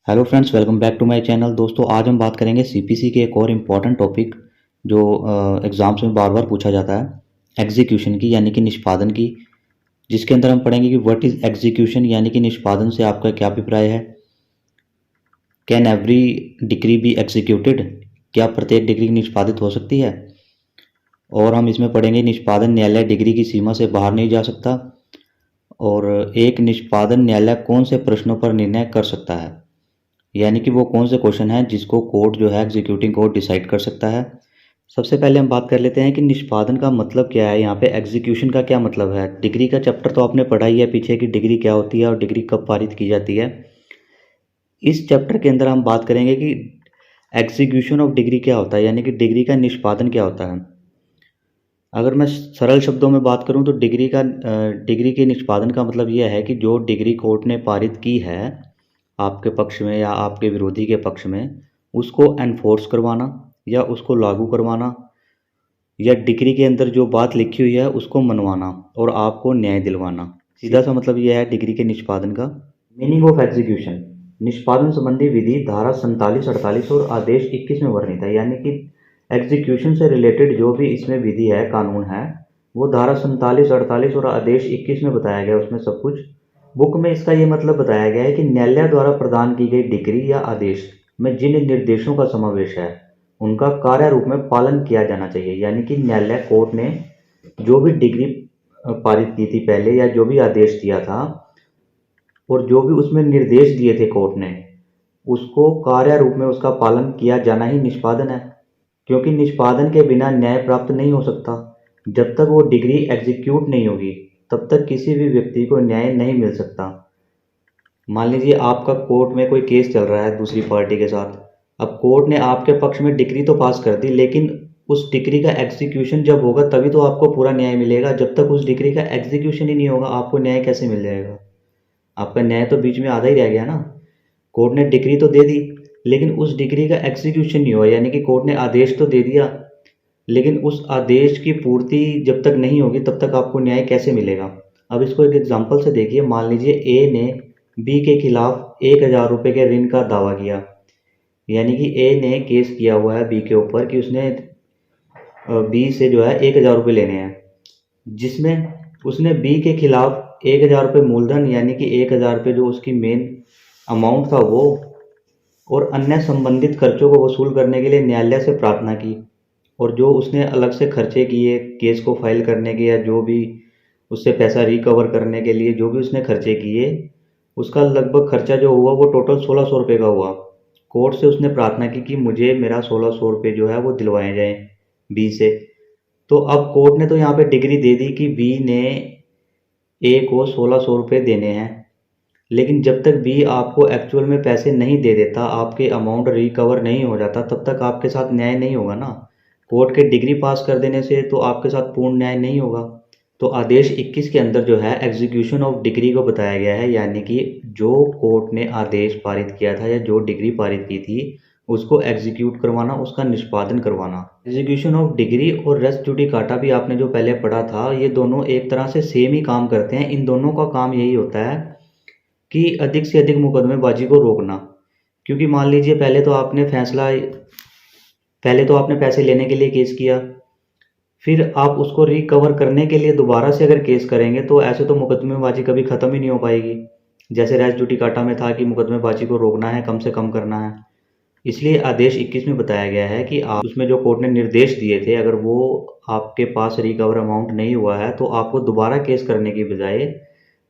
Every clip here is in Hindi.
Hello friends, welcome back to my channel. दोस्तों, आज हम बात करेंगे सीपीसी के एक और इम्पॉर्टेंट टॉपिक जो एग्ज़ाम्स में बार बार पूछा जाता है, एग्जीक्यूशन की यानी कि निष्पादन की। जिसके अंदर हम पढ़ेंगे कि व्हाट इज़ एग्जीक्यूशन यानी कि निष्पादन से आपका क्या अभिप्राय है। Can every degree be executed, क्या प्रत्येक डिग्री निष्पादित हो सकती है। और हम इसमें पढ़ेंगे निष्पादन न्यायालय डिग्री की सीमा से बाहर नहीं जा सकता। और एक निष्पादन न्यायालय कौन से प्रश्नों पर निर्णय कर सकता है, यानी कि वो कौन से क्वेश्चन हैं जिसको कोर्ट जो है एग्जीक्यूटिंग कोर्ट डिसाइड कर सकता है। सबसे पहले हम बात कर लेते हैं कि निष्पादन का मतलब क्या है। यहाँ पे एग्जीक्यूशन का क्या मतलब है। डिग्री का चैप्टर तो आपने पढ़ा ही है पीछे कि डिग्री क्या होती है और डिग्री कब पारित की जाती है। इस चैप्टर के अंदर हम बात करेंगे कि एग्जीक्यूशन ऑफ डिग्री क्या होता है, यानी कि डिग्री का निष्पादन क्या होता है। अगर मैं सरल शब्दों में बात करूं तो डिग्री के निष्पादन का मतलब यह है कि जो डिग्री कोर्ट ने पारित की है आपके पक्ष में या आपके विरोधी के पक्ष में, उसको एनफोर्स करवाना या उसको लागू करवाना, या डिग्री के अंदर जो बात लिखी हुई है उसको मनवाना और आपको न्याय दिलवाना। सीधा सा मतलब यह है डिग्री के निष्पादन का। मीनिंग ऑफ एग्जीक्यूशन, निष्पादन संबंधी विधि धारा 47, 48 और आदेश 21 में वर्णित है। यानी कि एग्जीक्यूशन से रिलेटेड जो भी इसमें विधि है, कानून है, वो धारा 47, 48 और आदेश 21 में बताया गया। उसमें सब कुछ बुक में इसका ये मतलब बताया गया है कि न्यायालय द्वारा प्रदान की गई डिग्री या आदेश में जिन निर्देशों का समावेश है उनका कार्य रूप में पालन किया जाना चाहिए। यानी कि न्यायालय कोर्ट ने जो भी डिग्री पारित की थी पहले या जो भी आदेश दिया था और जो भी उसमें निर्देश दिए थे कोर्ट ने, उसको कार्य रूप में उसका पालन किया जाना ही निष्पादन है। क्योंकि निष्पादन के बिना न्याय प्राप्त नहीं हो सकता। जब तक वो डिग्री एग्जीक्यूट नहीं होगी तब तक किसी भी व्यक्ति को न्याय नहीं मिल सकता। मान लीजिए आपका कोर्ट में कोई केस चल रहा है दूसरी पार्टी के साथ। अब कोर्ट ने आपके पक्ष में डिग्री तो पास कर दी, लेकिन उस डिग्री का एग्जीक्यूशन जब होगा तभी तो आपको पूरा न्याय मिलेगा। जब तक उस डिग्री का एग्जीक्यूशन ही नहीं होगा आपको न्याय कैसे मिल जाएगा। आपका न्याय तो बीच में आधा ही रह गया ना। कोर्ट ने डिग्री तो दे दी लेकिन उस डिग्री का एग्जीक्यूशन नहीं हुआ। यानी कि कोर्ट ने आदेश तो दे दिया लेकिन उस आदेश की पूर्ति जब तक नहीं होगी तब तक आपको न्याय कैसे मिलेगा। अब इसको एक एग्जांपल से देखिए। मान लीजिए ए ने बी के खिलाफ 1,000 रुपये के ऋण का दावा किया। यानी कि ए ने केस किया हुआ है बी के ऊपर कि उसने बी से जो है 1,000 रुपये लेने हैं, जिसमें उसने बी के खिलाफ 1,000 रुपये मूलधन यानी कि 1,000 रुपये जो उसकी मेन अमाउंट था वो, और अन्य संबंधित खर्चों को वसूल करने के लिए न्यायालय से प्रार्थना की। और जो उसने अलग से खर्चे किए केस को फाइल करने के या जो भी उससे पैसा रिकवर करने के लिए जो भी उसने खर्चे किए, उसका लगभग खर्चा जो हुआ वो टोटल 1,600 रुपये का हुआ। कोर्ट से उसने प्रार्थना की कि मुझे मेरा 1,600 रुपये जो है वो दिलवाए जाएं बी से। तो अब कोर्ट ने तो यहाँ पे डिग्री दे दी कि बी ने ए को 1,600 रुपये देने हैं, लेकिन जब तक बी आपको एक्चुअल में पैसे नहीं दे देता, आपके अमाउंट रिकवर नहीं हो जाता, तब तक आपके साथ न्याय नहीं होगा ना। कोर्ट के डिग्री पास कर देने से तो आपके साथ पूर्ण न्याय नहीं होगा। तो आदेश 21 के अंदर जो है एग्जीक्यूशन ऑफ डिग्री को बताया गया है। यानी कि जो कोर्ट ने आदेश पारित किया था या जो डिग्री पारित की थी उसको एग्जीक्यूट करवाना, उसका निष्पादन करवाना। एग्जीक्यूशन ऑफ डिग्री और रेस जुडिकाटा भी आपने जो पहले पढ़ा था, ये दोनों एक तरह से सेम ही काम करते हैं। इन दोनों का काम यही होता है कि अधिक से अधिक मुकदमेबाजी को रोकना। क्योंकि मान लीजिए पहले तो आपने पैसे लेने के लिए केस किया, फिर आप उसको रिकवर करने के लिए दोबारा से अगर केस करेंगे तो ऐसे तो मुकदमेबाजी कभी ख़त्म ही नहीं हो पाएगी। जैसे रेस जुडिकाटा में था कि मुकदमेबाजी को रोकना है, कम से कम करना है। इसलिए आदेश 21 में बताया गया है कि आप उसमें जो कोर्ट ने निर्देश दिए थे अगर वो आपके पास रिकवर अमाउंट नहीं हुआ है तो आपको दोबारा केस करने की बजाय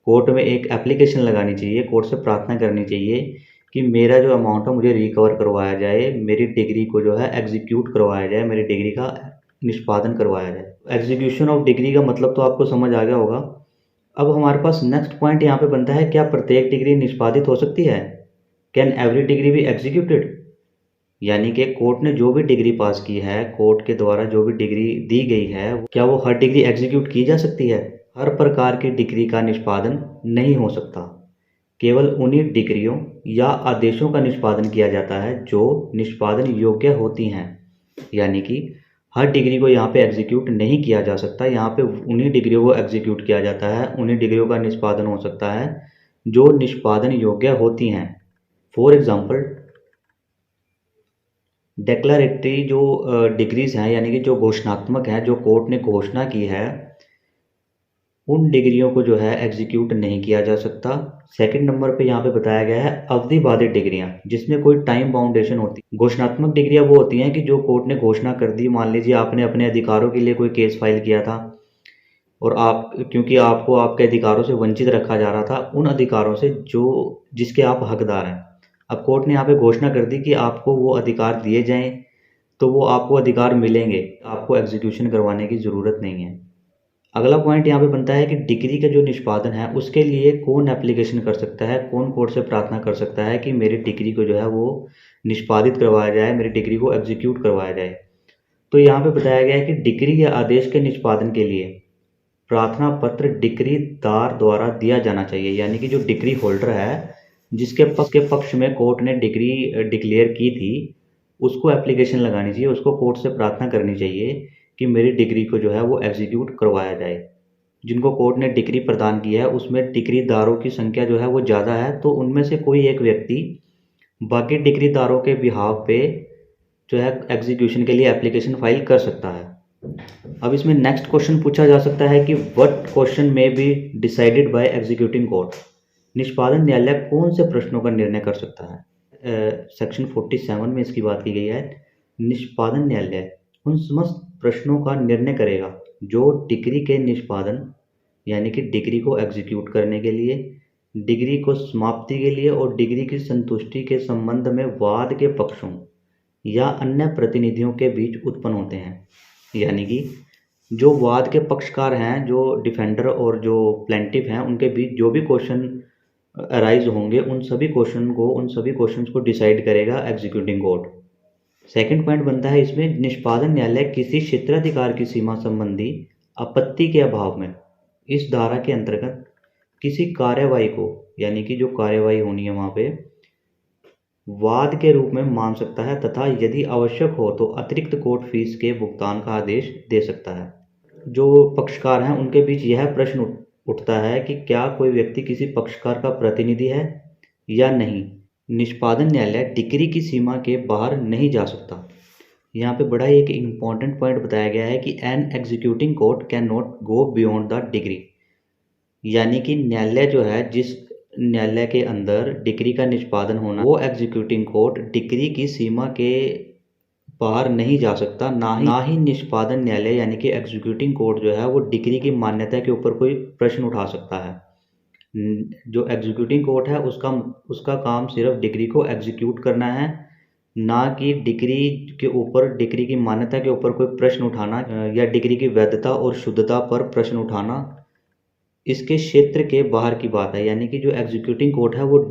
कोर्ट में एक एप्लीकेशन लगानी चाहिए, कोर्ट से प्रार्थना करनी चाहिए कि मेरा जो अमाउंट है मुझे रिकवर करवाया जाए, मेरी डिग्री को जो है एग्जीक्यूट करवाया जाए, मेरी डिग्री का निष्पादन करवाया जाए। एग्जीक्यूशन ऑफ डिग्री का मतलब तो आपको समझ आ गया होगा। अब हमारे पास नेक्स्ट पॉइंट यहाँ पे बनता है, क्या प्रत्येक डिग्री निष्पादित हो सकती है। Can every degree be executed, यानी कि कोर्ट ने जो भी डिग्री पास की है, कोर्ट के द्वारा जो भी डिग्री दी गई है, क्या वो हर डिग्री एग्जीक्यूट की जा सकती है। हर प्रकार की डिग्री का निष्पादन नहीं हो सकता। केवल उन्हीं डिग्रियों या आदेशों का निष्पादन किया जाता है जो निष्पादन योग्य होती हैं। यानी कि हर डिग्री को यहाँ पे एग्जीक्यूट नहीं किया जा सकता। यहाँ पे उन्हीं डिग्रियों को एग्जीक्यूट किया जाता है, उन्हीं डिग्रियों का निष्पादन हो सकता है जो निष्पादन योग्य होती हैं। फॉर एग्जांपल डेक्लारेटरी जो डिग्रीज हैं यानी कि जो घोषणात्मक हैं, जो कोर्ट ने घोषणा की है, उन डिग्रियों को जो है एग्जीक्यूट नहीं किया जा सकता। सेकंड नंबर पे यहाँ पे बताया गया है अवधि बाधित डिग्रियां, जिसमें कोई टाइम बाउंडेशन होती है। घोषणात्मक डिग्रियां वो होती हैं कि जो कोर्ट ने घोषणा कर दी, मान लीजिए आपने अपने अधिकारों के लिए कोई केस फाइल किया था और आप, क्योंकि आपको आपके अधिकारों से वंचित रखा जा रहा था, उन अधिकारों से जो जिसके आप हकदार हैं, अब कोर्ट ने यहाँ पे घोषणा कर दी कि आपको वो अधिकार दिए जाएं, तो वो आपको अधिकार मिलेंगे, आपको एग्जीक्यूशन करवाने की ज़रूरत नहीं है। अगला पॉइंट यहाँ पे बनता है कि डिग्री का जो निष्पादन है उसके लिए कौन एप्लीकेशन कर सकता है, कौन कोर्ट से प्रार्थना कर सकता है कि मेरी डिग्री को जो है वो निष्पादित करवाया जाए, मेरी डिग्री को एग्जीक्यूट करवाया जाए। तो यहाँ पे बताया गया है कि डिग्री या आदेश के निष्पादन के लिए प्रार्थना पत्र डिग्रीदार द्वारा दिया जाना चाहिए, यानी कि जो डिग्री होल्डर है, जिसके पक्ष में कोर्ट ने डिग्री डिक्लेयर की थी, उसको एप्लीकेशन लगानी चाहिए, उसको कोर्ट से प्रार्थना करनी चाहिए कि मेरी डिग्री को जो है वो एग्जीक्यूट करवाया जाए। जिनको कोर्ट ने डिग्री प्रदान की है उसमें डिग्रीदारों की संख्या जो है वो ज़्यादा है, तो उनमें से कोई एक व्यक्ति बाकी डिग्रीदारों के बिहाफ पे जो है एग्जीक्यूशन के लिए एप्लीकेशन फाइल कर सकता है। अब इसमें नेक्स्ट क्वेश्चन पूछा जा सकता है कि व्हाट क्वेश्चन में be decided by executing court. निष्पादन न्यायालय कौन से प्रश्नों का निर्णय कर सकता है? सेक्शन 47 में इसकी बात की गई है। निष्पादन न्यायालय उन समस्त प्रश्नों का निर्णय करेगा जो डिग्री के निष्पादन यानी कि डिग्री को एग्जीक्यूट करने के लिए, डिग्री को समाप्ति के लिए और डिग्री की संतुष्टि के संबंध में वाद के पक्षों या अन्य प्रतिनिधियों के बीच उत्पन्न होते हैं। यानी कि जो वाद के पक्षकार हैं, जो डिफेंडर और जो प्लेंटिफ हैं, उनके बीच जो भी क्वेश्चन अराइज होंगे, उन सभी क्वेश्चंस को डिसाइड करेगा एग्जीक्यूटिंग कोर्ट। सेकंड पॉइंट बनता है इसमें, निष्पादन न्यायालय किसी क्षेत्राधिकार की सीमा संबंधी आपत्ति के अभाव में इस धारा के अंतर्गत किसी कार्यवाही को, यानी कि जो कार्यवाही होनी है वहाँ पे, वाद के रूप में मान सकता है तथा यदि आवश्यक हो तो अतिरिक्त कोर्ट फीस के भुगतान का आदेश दे सकता है। जो पक्षकार हैं उनके बीच यह प्रश्न उठता है कि क्या कोई व्यक्ति किसी पक्षकार का प्रतिनिधि है या नहीं। निष्पादन न्यायालय डिग्री की सीमा के बाहर नहीं जा सकता। यहाँ पे बड़ा एक इम्पॉर्टेंट पॉइंट बताया गया है कि an executing court can not go beyond the decree, यानी कि न्यायालय जो है, जिस न्यायालय के अंदर डिग्री का निष्पादन होना, वो एग्जीक्यूटिंग कोर्ट डिग्री की सीमा के बाहर नहीं जा सकता। ना ही निष्पादन न्यायालय यानी कि एग्जीक्यूटिंग कोर्ट जो है वो डिग्री की मान्यता के ऊपर कोई प्रश्न उठा सकता है। जो एग्जीक्यूटिंग कोर्ट है उसका काम सिर्फ डिग्री को एग्जीक्यूट करना है, ना कि डिग्री के ऊपर, डिग्री की मान्यता के ऊपर कोई प्रश्न उठाना या डिग्री की वैधता और शुद्धता पर प्रश्न उठाना इसके क्षेत्र के बाहर की बात है। यानी कि जो एग्जीक्यूटिंग कोर्ट है वो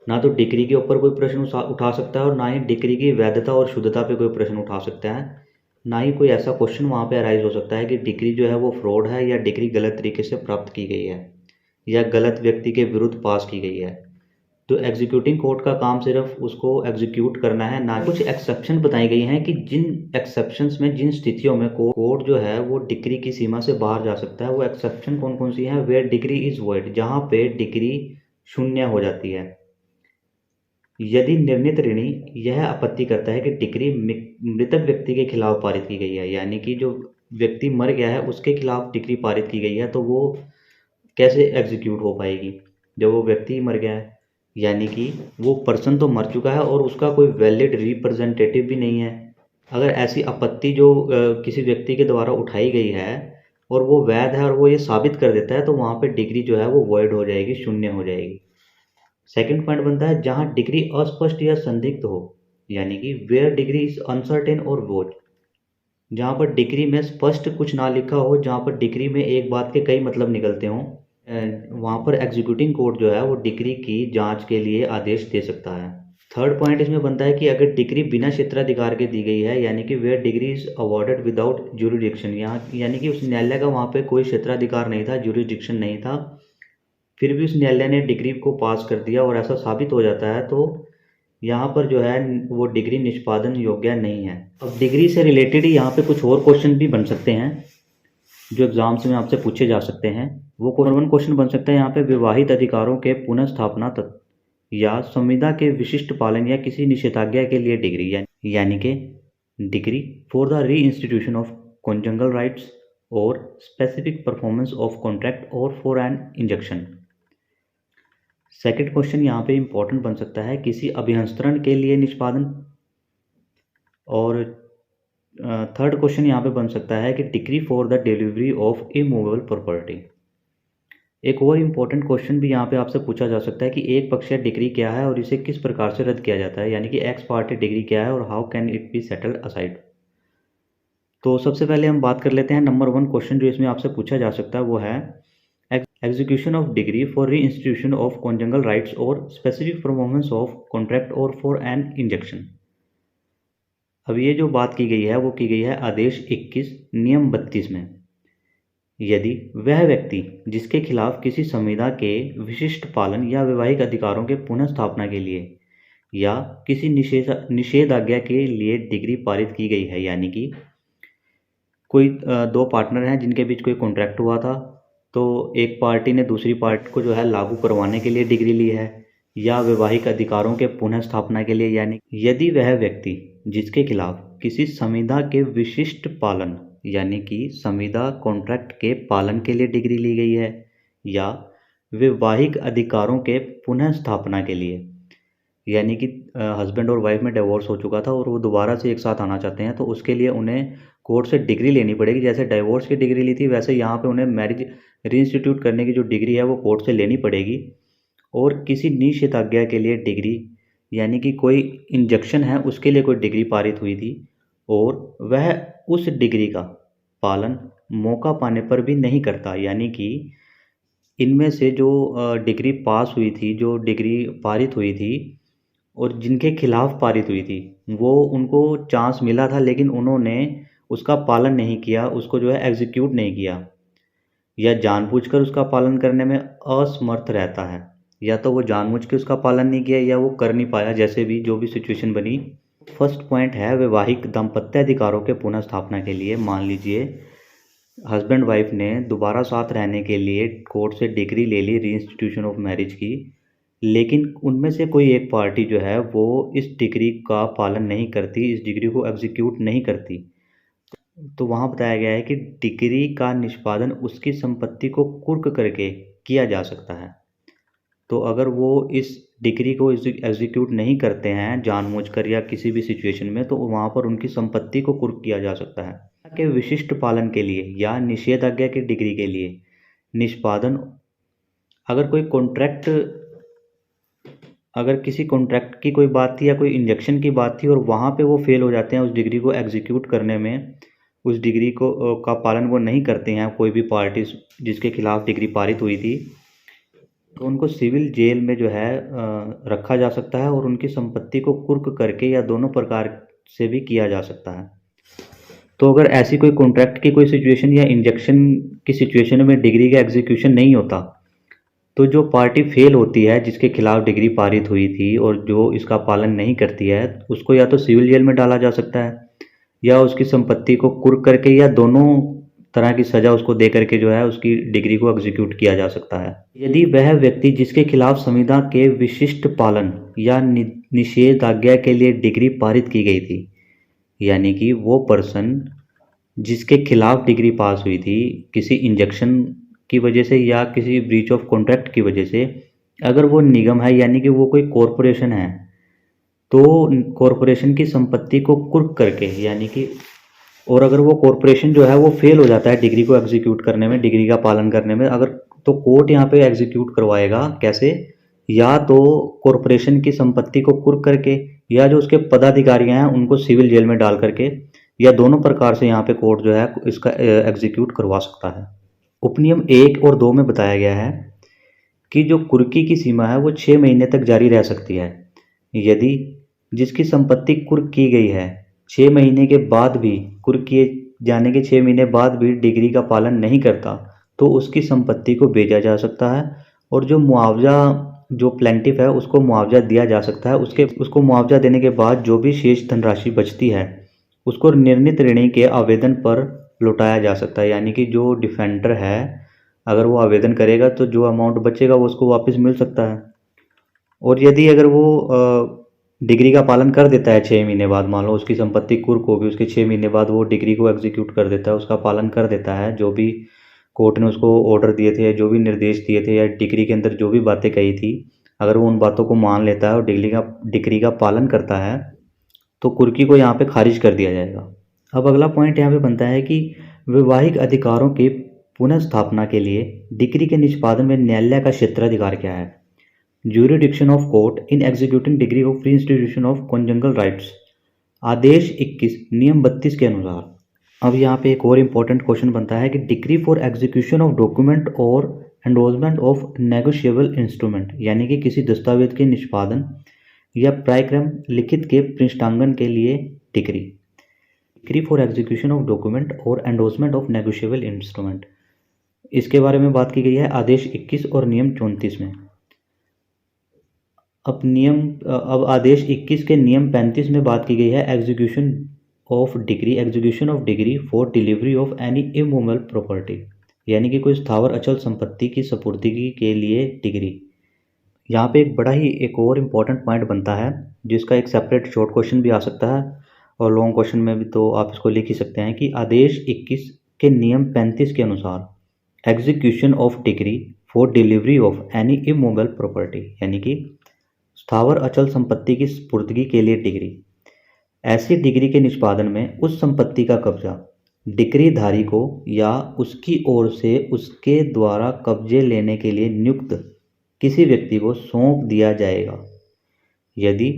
ना तो डिग्री के ऊपर कोई प्रश्न उठा सकता है और ना ही डिग्री की वैधता और शुद्धता पे कोई प्रश्न उठा सकता है। ना ही कोई ऐसा क्वेश्चन वहाँ पे अराइज हो सकता है कि डिग्री जो है वो फ्रॉड है या डिग्री गलत तरीके से प्राप्त की गई है या गलत व्यक्ति के विरुद्ध पास की गई है। तो एग्जीक्यूटिंग कोर्ट का काम सिर्फ उसको एग्जीक्यूट करना है। ना कुछ एक्सेप्शन बताई गई हैं कि जिन एक्सेप्शंस में, जिन स्थितियों में कोर्ट जो है वो डिग्री की सीमा से बाहर जा सकता है। वो एक्सेप्शन कौन कौन सी हैं? वेयर डिग्री इज वॉइड, जहाँ पे डिग्री शून्य हो जाती है। यदि निर्णीत ऋणी यह आपत्ति करता है कि डिग्री मृतक व्यक्ति के खिलाफ पारित की गई है, यानी कि जो व्यक्ति मर गया है उसके खिलाफ डिग्री पारित की गई है, तो वो कैसे एग्जीक्यूट हो पाएगी जब वो व्यक्ति मर गया है? यानी कि वो पर्सन तो मर चुका है और उसका कोई वैलिड रिप्रेजेंटेटिव भी नहीं है। अगर ऐसी आपत्ति जो किसी व्यक्ति के द्वारा उठाई गई है और वो वैध है और वो ये साबित कर देता है, तो वहाँ पे डिग्री जो है वो वॉइड हो जाएगी, शून्य हो जाएगी। सेकंड पॉइंट बनता है, जहाँ डिग्री अस्पष्ट या संदिग्ध हो, यानी कि वेयर डिग्री इज अनसर्टेन और वोट, जहाँ पर डिग्री में स्पष्ट कुछ ना लिखा हो, जहाँ पर डिग्री में एक बात के कई मतलब निकलते हों, वहाँ पर एग्जीक्यूटिंग कोर्ट जो है वो डिग्री की जांच के लिए आदेश दे सकता है। थर्ड पॉइंट इसमें बनता है कि अगर डिग्री बिना क्षेत्राधिकार के दी गई है, यानी कि where decree is awarded without jurisdiction, यहाँ यानी कि उस न्यायालय का वहाँ पे कोई क्षेत्राधिकार नहीं था, ज्यूरिडिक्शन नहीं था, फिर भी उस न्यायालय ने डिग्री को पास कर दिया और ऐसा साबित हो जाता है, तो यहाँ पर जो है वो डिग्री निष्पादन योग्य नहीं है। अब डिग्री से रिलेटेड ही यहाँ पे कुछ और क्वेश्चन भी बन सकते हैं जो एग्जाम्स में आपसे पूछे जा सकते हैं। वो कॉमन क्वेश्चन बन सकता है यहाँ पे, विवाहित अधिकारों के पुनः स्थापना या संविदा के विशिष्ट पालन या किसी निषेधाज्ञा के लिए डिग्री, यानी कि डिग्री फॉर द री इंस्टीट्यूशन ऑफ कॉन्जंगल राइट्स और स्पेसिफिक परफॉर्मेंस ऑफ कॉन्ट्रैक्ट और for an injection. Second question यहाँ पे इंपॉर्टेंट बन सकता है किसी अभिहस्तांतरण के लिए निष्पादन, और थर्ड क्वेश्चन यहाँ पे बन सकता है कि degree for the delivery of immovable property. एक और इम्पोर्टेंट क्वेश्चन भी यहाँ पे आपसे पूछा जा सकता है कि एक पक्षीय डिग्री क्या है और इसे किस प्रकार से रद्द किया जाता है, यानी कि एक्स पार्टी डिग्री क्या है और how can it be settled aside. तो सबसे पहले हम बात कर लेते हैं नंबर 1 क्वेश्चन जो इसमें आपसे पूछा जा सकता है, वो है execution of decree for restitution of conjugal rights और स्पेसिफिक परफॉर्मेंस ऑफ कॉन्ट्रैक्ट और फॉर एन इंजेक्शन। अब ये जो बात की गई है वो की गई है आदेश 21 नियम 32 में। यदि वह व्यक्ति जिसके खिलाफ किसी संविदा के विशिष्ट पालन या वैवाहिक अधिकारों के पुनः स्थापना के लिए या किसी निषेधाज्ञा के लिए डिग्री पारित की गई है, यानी कि कोई दो पार्टनर हैं जिनके बीच कोई कॉन्ट्रैक्ट हुआ था, तो एक पार्टी ने दूसरी पार्टी को जो है लागू करवाने के लिए डिग्री ली है या वैवाहिक अधिकारों के पुनः स्थापना के लिए, यानी यदि वह व्यक्ति जिसके खिलाफ किसी संविदा के विशिष्ट पालन यानी कि संविदा कॉन्ट्रैक्ट के पालन के लिए डिग्री ली गई है या वैवाहिक अधिकारों के पुनः स्थापना के लिए, यानी कि हस्बैंड और वाइफ में डिवोर्स हो चुका था और वो दोबारा से एक साथ आना चाहते हैं, तो उसके लिए उन्हें कोर्ट से डिग्री लेनी पड़ेगी। जैसे डिवोर्स की डिग्री ली थी वैसे यहाँ पे उन्हें मैरिज रीइंस्टीट्यूट करने की जो डिग्री है वो कोर्ट से लेनी पड़ेगी। और किसी निषेधाज्ञा के लिए डिग्री, यानी कि कोई इंजेक्शन है उसके लिए कोई डिग्री पारित हुई थी और वह उस डिग्री का पालन मौका पाने पर भी नहीं करता, यानी कि इनमें से जो डिग्री पास हुई थी, जो डिग्री पारित हुई थी और जिनके खिलाफ पारित हुई थी, वो उनको चांस मिला था लेकिन उन्होंने उसका पालन नहीं किया, उसको जो है एग्जीक्यूट नहीं किया या जानबूझकर उसका पालन करने में असमर्थ रहता है, या तो वो जानबूझ के उसका पालन नहीं किया या वो कर नहीं पाया, जैसे भी जो भी सिचुएशन बनी। फर्स्ट पॉइंट है वैवाहिक दाम्पत्य अधिकारों के पुनः स्थापना के लिए। मान लीजिए हस्बैंड वाइफ ने दोबारा साथ रहने के लिए कोर्ट से डिग्री ले ली रीइंस्टीट्यूशन ऑफ मैरिज की, लेकिन उनमें से कोई एक पार्टी जो है वो इस डिग्री का पालन नहीं करती, इस डिग्री को एग्जीक्यूट नहीं करती, तो वहाँ बताया गया है कि डिग्री का निष्पादन उसकी संपत्ति को कुर्क करके किया जा सकता है। तो अगर वो इस डिग्री को एग्जीक्यूट नहीं करते हैं जानबूझकर या किसी भी सिचुएशन में, तो वहाँ पर उनकी संपत्ति को कुर्क किया जा सकता है। के विशिष्ट पालन के लिए या निषेधाज्ञा की डिग्री के लिए निष्पादन, अगर कोई कॉन्ट्रैक्ट, अगर किसी कॉन्ट्रैक्ट की कोई बात थी या कोई इंजेक्शन की बात थी और वहाँ पे वो फेल हो जाते हैं उस डिग्री को एग्जीक्यूट करने में, उस डिग्री को का पालन वो नहीं करते हैं, कोई भी पार्टी जिसके खिलाफ डिग्री पारित हुई थी, तो उनको सिविल जेल में जो है रखा जा सकता है और उनकी संपत्ति को कुर्क करके या दोनों प्रकार से भी किया जा सकता है। तो अगर ऐसी कोई कॉन्ट्रैक्ट की कोई सिचुएशन या इंजेक्शन की सिचुएशन में डिग्री का एग्जीक्यूशन नहीं होता, तो जो पार्टी फेल होती है जिसके खिलाफ डिग्री पारित हुई थी और जो इसका पालन नहीं करती है, उसको या तो सिविल जेल में डाला जा सकता है या उसकी संपत्ति को कुर्क करके या दोनों तरह की सज़ा उसको दे करके जो है उसकी डिग्री को एग्जीक्यूट किया जा सकता है। यदि वह व्यक्ति जिसके खिलाफ संविदा के विशिष्ट पालन या निषेधाज्ञा के लिए डिग्री पारित की गई थी, यानी कि वो पर्सन जिसके खिलाफ डिग्री पास हुई थी किसी इंजेक्शन की वजह से या किसी ब्रीच ऑफ कॉन्ट्रैक्ट की वजह से, अगर वो निगम है यानी कि वो कोई कॉरपोरेशन है, तो कॉरपोरेशन की संपत्ति को कुर्क करके, यानी कि, और अगर वो कॉरपोरेशन जो है वो फेल हो जाता है डिग्री को एग्जीक्यूट करने में, डिग्री का पालन करने में, अगर तो कोर्ट यहाँ पे एग्जीक्यूट करवाएगा कैसे, या तो कॉरपोरेशन की संपत्ति को कुर्क करके या जो उसके पदाधिकारी हैं उनको सिविल जेल में डाल करके, या दोनों प्रकार से यहाँ पे कोर्ट जो है इसका एग्जीक्यूट करवा सकता है। उपनियम 1 और 2 में बताया गया है कि जो कुर्की की सीमा है वो 6 महीने तक जारी रह सकती है। यदि जिसकी संपत्ति कुर्क की गई है 6 महीने के बाद भी, कुर्क किए जाने के 6 महीने बाद भी डिग्री का पालन नहीं करता, तो उसकी संपत्ति को बेचा जा सकता है और जो मुआवजा, जो प्लेंटिफ है उसको मुआवजा दिया जा सकता है। उसको मुआवजा देने के बाद जो भी शेष धनराशि बचती है उसको निर्णीत ऋणी के आवेदन पर लौटाया जा सकता है, यानी कि जो डिफेंडर है अगर वो आवेदन करेगा तो जो अमाउंट बचेगा वो उसको वापस मिल सकता है। और यदि अगर वो डिग्री का पालन कर देता है 6 महीने बाद, मान लो उसकी संपत्ति कुर्क होगी, उसके 6 महीने बाद वो डिग्री को एग्जीक्यूट कर देता है, उसका पालन कर देता है, जो भी कोर्ट ने उसको ऑर्डर दिए थे, जो भी निर्देश दिए थे, या डिग्री के अंदर जो भी बातें कही थी, अगर वो उन बातों को मान लेता है और डिग्री का पालन करता है, तो कुर्की को यहाँ पे खारिज कर दिया जाएगा। अब अगला पॉइंट यहाँ पे बनता है कि वैवाहिक अधिकारों के पुनर्स्थापना के लिए डिग्री के निष्पादन में न्यायालय का क्षेत्राधिकार क्या है। Jurisdiction of court in executing decree of restitution of conjugal rights, आदेश 21 नियम 32 के अनुसार। अब यहाँ पे एक और इम्पोर्टेंट क्वेश्चन बनता है कि degree for execution of document और एंडोर्समेंट ऑफ नेगोशिएबल इंस्ट्रूमेंट, यानी कि किसी दस्तावेज के निष्पादन या प्रायक्रम लिखित के पृष्ठांकन के लिए degree for execution of document और एंडोर्समेंट ऑफ नेगोशिएबल इंस्ट्रूमेंट, इसके बारे में बात की गई है आदेश 21 और नियम 34 में। अब आदेश 21 के नियम 35 में बात की गई है execution of decree for delivery of any immovable property, यानी कि कोई स्थावर अचल संपत्ति की सपुर्दगी के लिए डिग्री। यहाँ पे एक और इम्पॉर्टेंट पॉइंट बनता है, जिसका एक सेपरेट शॉर्ट क्वेश्चन भी आ सकता है और लॉन्ग क्वेश्चन में भी तो आप इसको लिख ही सकते हैं कि आदेश 21 के नियम 35 के अनुसार execution of decree for delivery of any immovable property, यानी कि स्थावर अचल संपत्ति की स्पुर्दगी के लिए डिग्री। ऐसी डिग्री के निष्पादन में उस संपत्ति का कब्जा डिग्रीधारी को या उसकी ओर से उसके द्वारा कब्जे लेने के लिए नियुक्त किसी व्यक्ति को सौंप दिया जाएगा। यदि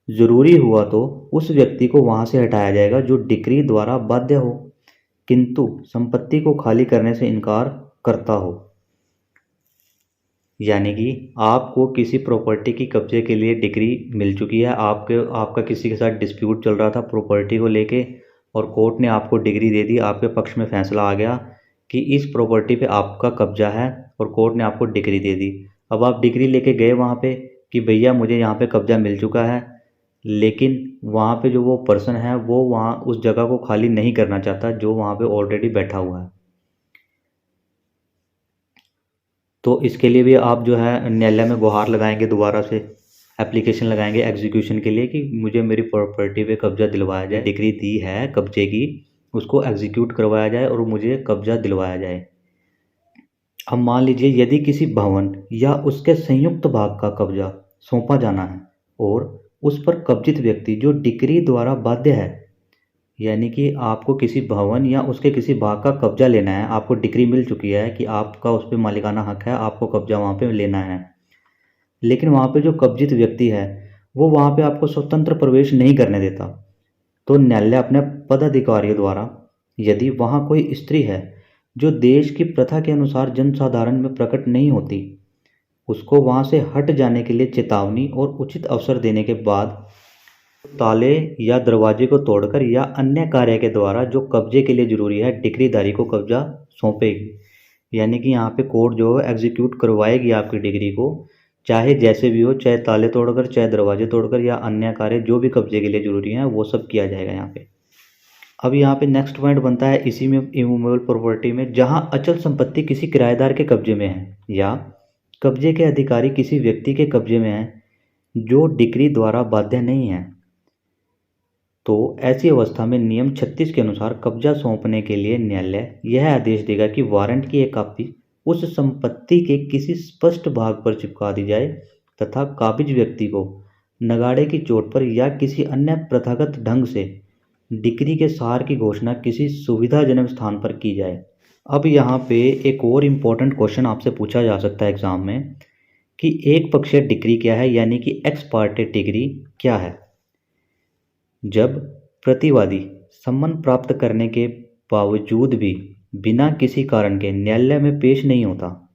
जरूरी हुआ तो उस व्यक्ति को वहां से हटाया जाएगा जो डिग्री द्वारा बाध्य हो, किंतु संपत्ति को खाली करने से इनकार करता हो। यानी कि आपको किसी प्रॉपर्टी की कब्जे के लिए डिग्री मिल चुकी है, आपका किसी के साथ डिस्प्यूट चल रहा था प्रॉपर्टी को लेके, और कोर्ट ने आपको डिग्री दे दी, आपके पक्ष में फैसला आ गया कि इस प्रॉपर्टी पे आपका कब्जा है, और कोर्ट ने आपको डिग्री दे दी। अब आप डिग्री लेके गए वहाँ पे कि भैया मुझे यहाँ पे कब्जा मिल चुका है, लेकिन वहाँ पे जो वो पर्सन है वो वहाँ उस जगह को खाली नहीं करना चाहता जो वहाँ पे ऑलरेडी बैठा हुआ है। तो इसके लिए भी आप जो है न्यायालय में गुहार लगाएंगे, दोबारा से एप्लीकेशन लगाएंगे एग्जीक्यूशन के लिए कि मुझे मेरी प्रॉपर्टी पे कब्जा दिलवाया जाए, डिग्री दी है कब्जे की उसको एग्जीक्यूट करवाया जाए और मुझे कब्जा दिलवाया जाए। अब मान लीजिए यदि किसी भवन या उसके संयुक्त भाग का कब्जा सौंपा जाना है और उस पर कब्जित व्यक्ति जो डिग्री द्वारा बाध्य है, यानी कि आपको किसी भवन या उसके किसी भाग का कब्जा लेना है, आपको डिग्री मिल चुकी है कि आपका उस पर मालिकाना हक है, आपको कब्जा वहाँ पे लेना है, लेकिन वहाँ पे जो कब्जित व्यक्ति है वो वहाँ पे आपको स्वतंत्र प्रवेश नहीं करने देता, तो न्यायालय अपने पदाधिकारियों द्वारा यदि वहाँ कोई स्त्री है जो देश की प्रथा के अनुसार जनसाधारण में प्रकट नहीं होती, उसको वहाँ से हट जाने के लिए चेतावनी और उचित अवसर देने के बाद ताले या दरवाजे को तोड़कर या अन्य कार्य के द्वारा जो कब्जे के लिए जरूरी है डिग्रीधारी को कब्जा सौंपेगी। यानी कि यहाँ पे कोर्ट जो है एग्जीक्यूट करवाएगी आपकी डिग्री को, चाहे जैसे भी हो, चाहे ताले तोड़कर, चाहे दरवाजे तोड़कर, या अन्य कार्य जो भी कब्जे के लिए जरूरी है वो सब किया जाएगा यहाँ पे। अब यहाँ पे नेक्स्ट पॉइंट बनता है इसी में इमूवेबल प्रॉपर्टी में, जहाँ अचल संपत्ति किसी किराएदार के कब्जे में है या कब्जे के अधिकारी किसी व्यक्ति के कब्जे में है जो डिग्री द्वारा बाध्य नहीं है, तो ऐसी अवस्था में नियम 36 के अनुसार कब्जा सौंपने के लिए न्यायालय यह आदेश देगा कि वारंट की एक कॉपी उस संपत्ति के किसी स्पष्ट भाग पर चिपका दी जाए तथा काबिज व्यक्ति को नगाड़े की चोट पर या किसी अन्य प्रथागत ढंग से डिग्री के सार की घोषणा किसी सुविधाजनक स्थान पर की जाए। अब यहाँ पे एक और इम्पोर्टेंट क्वेश्चन आपसे पूछा जा सकता है एग्जाम में कि एक पक्षीय डिग्री क्या है, यानी कि एक्स पार्टे डिग्री क्या है। जब प्रतिवादी सम्मन प्राप्त करने के बावजूद भी बिना किसी कारण के न्यायालय में पेश नहीं होता,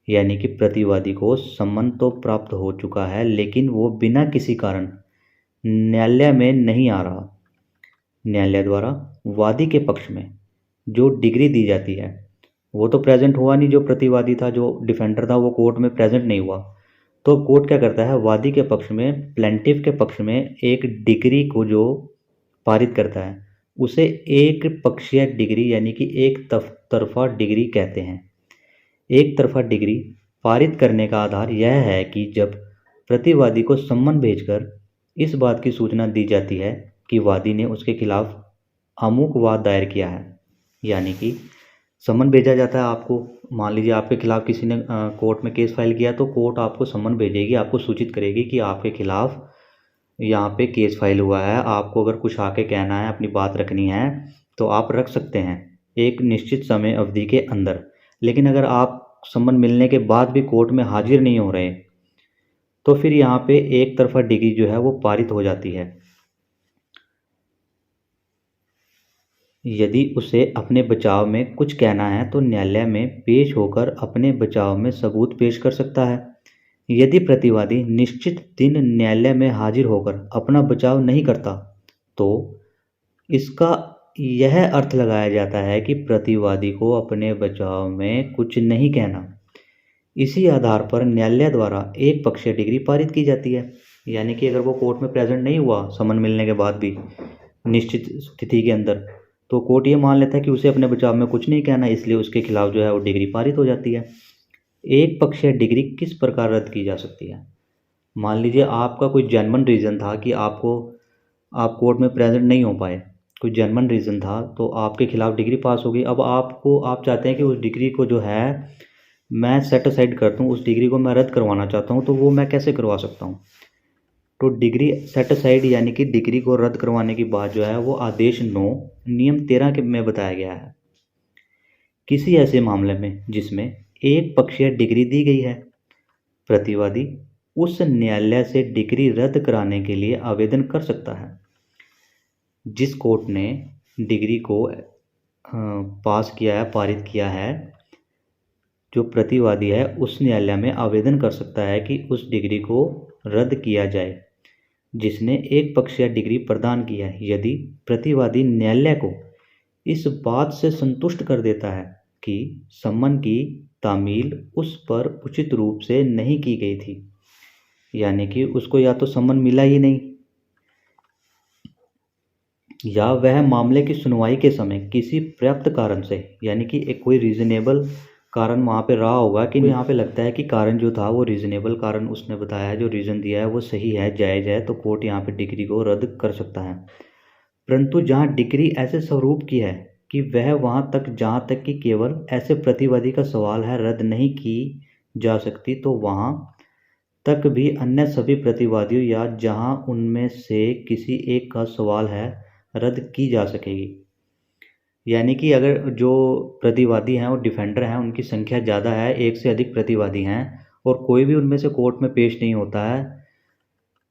यानी कि प्रतिवादी को सम्मन तो प्राप्त हो चुका है लेकिन वो बिना किसी कारण न्यायालय में नहीं आ रहा, न्यायालय द्वारा वादी के पक्ष में जो डिग्री दी जाती है वो तो प्रेजेंट हुआ नहीं, जो प्रतिवादी था, जो डिफेंडर था, वो कोर्ट में प्रेजेंट नहीं हुआ, तो कोर्ट क्या करता है, वादी के पक्ष में, प्लेंटिफ के पक्ष में एक डिग्री को जो पारित करता है उसे एक पक्षीय डिग्री यानी कि एक तरफा डिग्री कहते हैं। एक तरफा डिग्री पारित करने का आधार यह है कि जब प्रतिवादी को सम्मन भेजकर इस बात की सूचना दी जाती है कि वादी ने उसके खिलाफ अमुक वाद दायर किया है। यानी कि सम्मन भेजा जाता है आपको, मान लीजिए आपके खिलाफ किसी ने कोर्ट में केस फाइल किया, तो कोर्ट आपको सम्मन भेजेगी, आपको सूचित करेगी कि आपके खिलाफ यहाँ पे केस फाइल हुआ है, आपको अगर कुछ आके कहना है, अपनी बात रखनी है तो आप रख सकते हैं एक निश्चित समय अवधि के अंदर। लेकिन अगर आप सम्मन मिलने के बाद भी कोर्ट में हाजिर नहीं हो रहे तो फिर यहाँ पे एक तरफा डिग्री जो है वो पारित हो जाती है। यदि उसे अपने बचाव में कुछ कहना है तो न्यायालय में पेश होकर अपने बचाव में सबूत पेश कर सकता है। यदि प्रतिवादी निश्चित दिन न्यायालय में हाजिर होकर अपना बचाव नहीं करता तो इसका यह अर्थ लगाया जाता है कि प्रतिवादी को अपने बचाव में कुछ नहीं कहना। इसी आधार पर न्यायालय द्वारा एक पक्षीय डिग्री पारित की जाती है। यानी कि अगर वो कोर्ट में प्रेजेंट नहीं हुआ समन मिलने के बाद भी निश्चित स्थिति के अंदर, तो कोर्ट ये मान लेता है कि उसे अपने बचाव में कुछ नहीं कहना, इसलिए उसके खिलाफ जो है वो डिग्री पारित हो जाती है। एक पक्षीय डिग्री किस प्रकार रद्द की जा सकती है? मान लीजिए आपका कोई जेन्युइन रीज़न था कि आप कोर्ट में प्रेजेंट नहीं हो पाए, कोई जेन्युइन रीज़न था, तो आपके खिलाफ डिग्री पास हो गई। अब आप चाहते हैं कि उस डिग्री को जो है मैं सेट असाइड कर दूँ, उस डिग्री को मैं रद्द करवाना चाहता हूँ, तो वो मैं कैसे करवा सकता हूँ? तो डिग्री सेट असाइड यानी कि डिग्री को रद्द करवाने की बात जो है वो आदेश 9 नियम 13 के में बताया गया है। किसी ऐसे मामले में जिसमें एक पक्षीय डिग्री दी गई है, प्रतिवादी उस न्यायालय से डिग्री रद्द कराने के लिए आवेदन कर सकता है। जिस कोर्ट ने डिग्री को पास किया है, पारित किया है, जो प्रतिवादी है उस न्यायालय में आवेदन कर सकता है कि उस डिग्री को रद्द किया जाए जिसने एक पक्षीय डिग्री प्रदान की है। यदि प्रतिवादी न्यायालय को इस बात से संतुष्ट कर देता है कि सम्मन की तामील उस पर उचित रूप से नहीं की गई थी, यानी कि उसको या तो सम्मन मिला ही नहीं, या वह मामले की सुनवाई के समय किसी पर्याप्त कारण से, यानी कि एक कोई रीज़नेबल कारण वहाँ पे रहा होगा कि यहाँ पे लगता है कि कारण जो था वो रीज़नेबल कारण उसने बताया है, जो रीज़न दिया है वो सही है, जायज़ है, तो कोर्ट यहाँ पे डिग्री को रद्द कर सकता है। परंतु जहाँ डिग्री ऐसे स्वरूप की है कि वह वहाँ तक जहाँ तक कि केवल ऐसे प्रतिवादी का सवाल है रद्द नहीं की जा सकती, तो वहाँ तक भी अन्य सभी प्रतिवादियों या जहाँ उनमें से किसी एक का सवाल है रद्द की जा सकेगी। यानी कि अगर जो प्रतिवादी हैं और डिफेंडर हैं उनकी संख्या ज़्यादा है, एक से अधिक प्रतिवादी हैं और कोई भी उनमें से कोर्ट में पेश नहीं होता है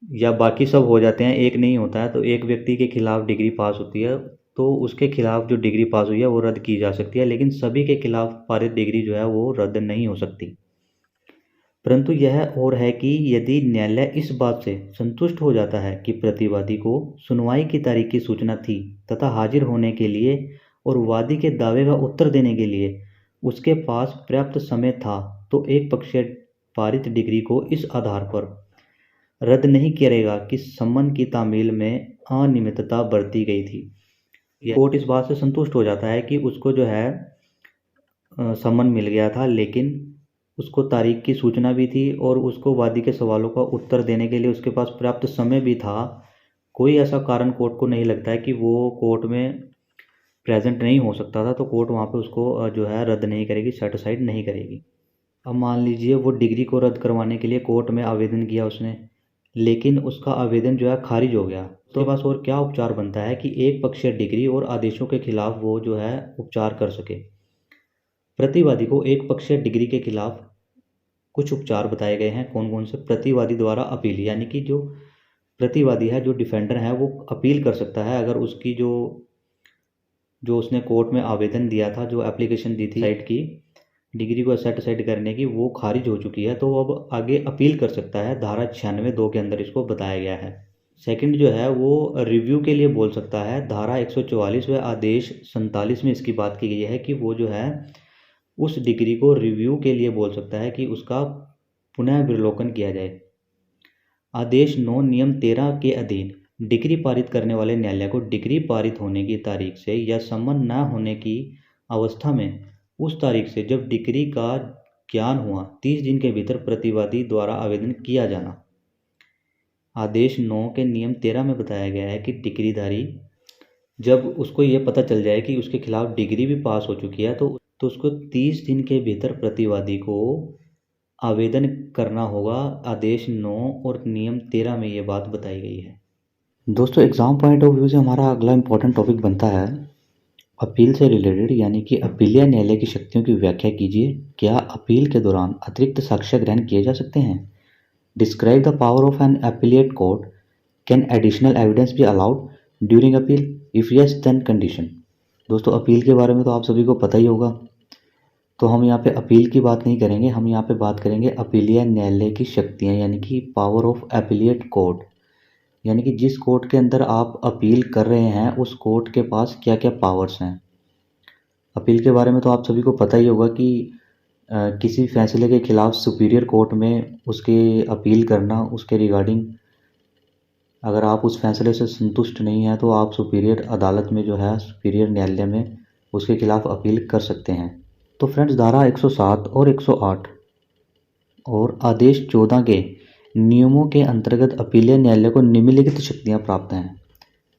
या बाकी सब हो जाते हैं, एक नहीं होता है, तो एक व्यक्ति के खिलाफ डिग्री पास होती है, तो उसके खिलाफ जो डिग्री पास हुई है वो रद्द की जा सकती है, लेकिन सभी के खिलाफ पारित डिग्री जो है वो रद्द नहीं हो सकती। परंतु यह और है कि यदि न्यायालय इस बात से संतुष्ट हो जाता है कि प्रतिवादी को सुनवाई की तारीख की सूचना थी तथा हाजिर होने के लिए और वादी के दावे का उत्तर देने के लिए उसके पास पर्याप्त समय था, तो एक पक्षीय पारित डिग्री को इस आधार पर रद्द नहीं करेगा कि सम्मन की तामील में अनियमितता बरती गई थी। कोर्ट इस बात से संतुष्ट हो जाता है कि उसको जो है सम्मन मिल गया था, लेकिन उसको तारीख की सूचना भी थी और उसको वादी के सवालों का उत्तर देने के लिए उसके पास पर्याप्त समय भी था। कोई ऐसा कारण कोर्ट को नहीं लगता है कि वो कोर्ट में प्रेजेंट नहीं हो सकता था, तो कोर्ट वहाँ पे उसको जो है रद्द नहीं करेगी, सेट असाइड नहीं करेगी। अब मान लीजिए वो डिग्री को रद्द करवाने के लिए कोर्ट में आवेदन किया उसने, लेकिन उसका आवेदन जो है खारिज हो गया, तो बस और क्या उपचार बनता है कि एक पक्षीय डिग्री और आदेशों के खिलाफ वो जो है उपचार कर सके। प्रतिवादी को एक पक्षीय डिग्री के खिलाफ कुछ उपचार बताए गए हैं। कौन कौन से? प्रतिवादी द्वारा अपील, यानी कि जो प्रतिवादी है, जो डिफेंडर है, वो अपील कर सकता है अगर उसकी जो उसने कोर्ट में आवेदन दिया था, जो एप्लीकेशन दी थी साइड की डिग्री को सेट असाइड करने की, वो खारिज हो चुकी है, तो वो अब आगे अपील कर सकता है। धारा 96(2) के अंदर इसको बताया गया है। सेकंड जो है वो रिव्यू के लिए बोल सकता है। धारा 144 व आदेश 47 में इसकी बात की गई है कि वो जो है उस डिग्री को रिव्यू के लिए बोल सकता है कि उसका पुनः विलोकन किया जाए। आदेश 9 नियम 13 के अधीन डिग्री पारित करने वाले न्यायालय को डिग्री पारित होने की तारीख से या सम्मन न होने की अवस्था में उस तारीख से जब डिग्री का ज्ञान हुआ 30 दिन के भीतर प्रतिवादी द्वारा आवेदन किया जाना। आदेश 9 के नियम 13 में बताया गया है कि डिग्रीधारी जब उसको ये पता चल जाए कि उसके खिलाफ डिग्री भी पास हो चुकी है तो उसको 30 दिन के भीतर प्रतिवादी को आवेदन करना होगा। आदेश 9 और नियम 13 में ये बात बताई गई है। दोस्तों एग्ज़ाम पॉइंट ऑफ व्यू से हमारा अगला इम्पोर्टेंट टॉपिक बनता है अपील से रिलेटेड, यानी कि अपीलीय न्यायालय की शक्तियों की व्याख्या कीजिए। क्या अपील के दौरान अतिरिक्त साक्ष्य ग्रहण किए जा सकते हैं? Describe the power of an appellate court. Can additional evidence be allowed during appeal? If yes then condition. दोस्तों अपील के बारे में तो आप सभी को पता ही होगा, तो हम यहाँ पे अपील की बात नहीं करेंगे, हम यहाँ पे बात करेंगे अपीलीय न्यायालय की शक्तियाँ, यानी कि पावर ऑफ अपीलिएट कोर्ट। यानी कि जिस कोर्ट के अंदर आप अपील कर रहे हैं उस कोर्ट के पास क्या क्या पावर्स हैं। अपील के बारे में तो आप सभी को पता ही होगा कि किसी फैसले के खिलाफ सुपीरियर कोर्ट में उसके अपील करना, उसके रिगार्डिंग अगर आप उस फैसले से संतुष्ट नहीं हैं तो आप सुपीरियर अदालत में जो है, सुपीरियर न्यायालय में उसके खिलाफ अपील कर सकते हैं। तो फ्रेंड्स धारा 107 और 108 और आदेश 14 के नियमों के अंतर्गत अपीलीय न्यायालय को निम्नलिखित शक्तियां प्राप्त हैं।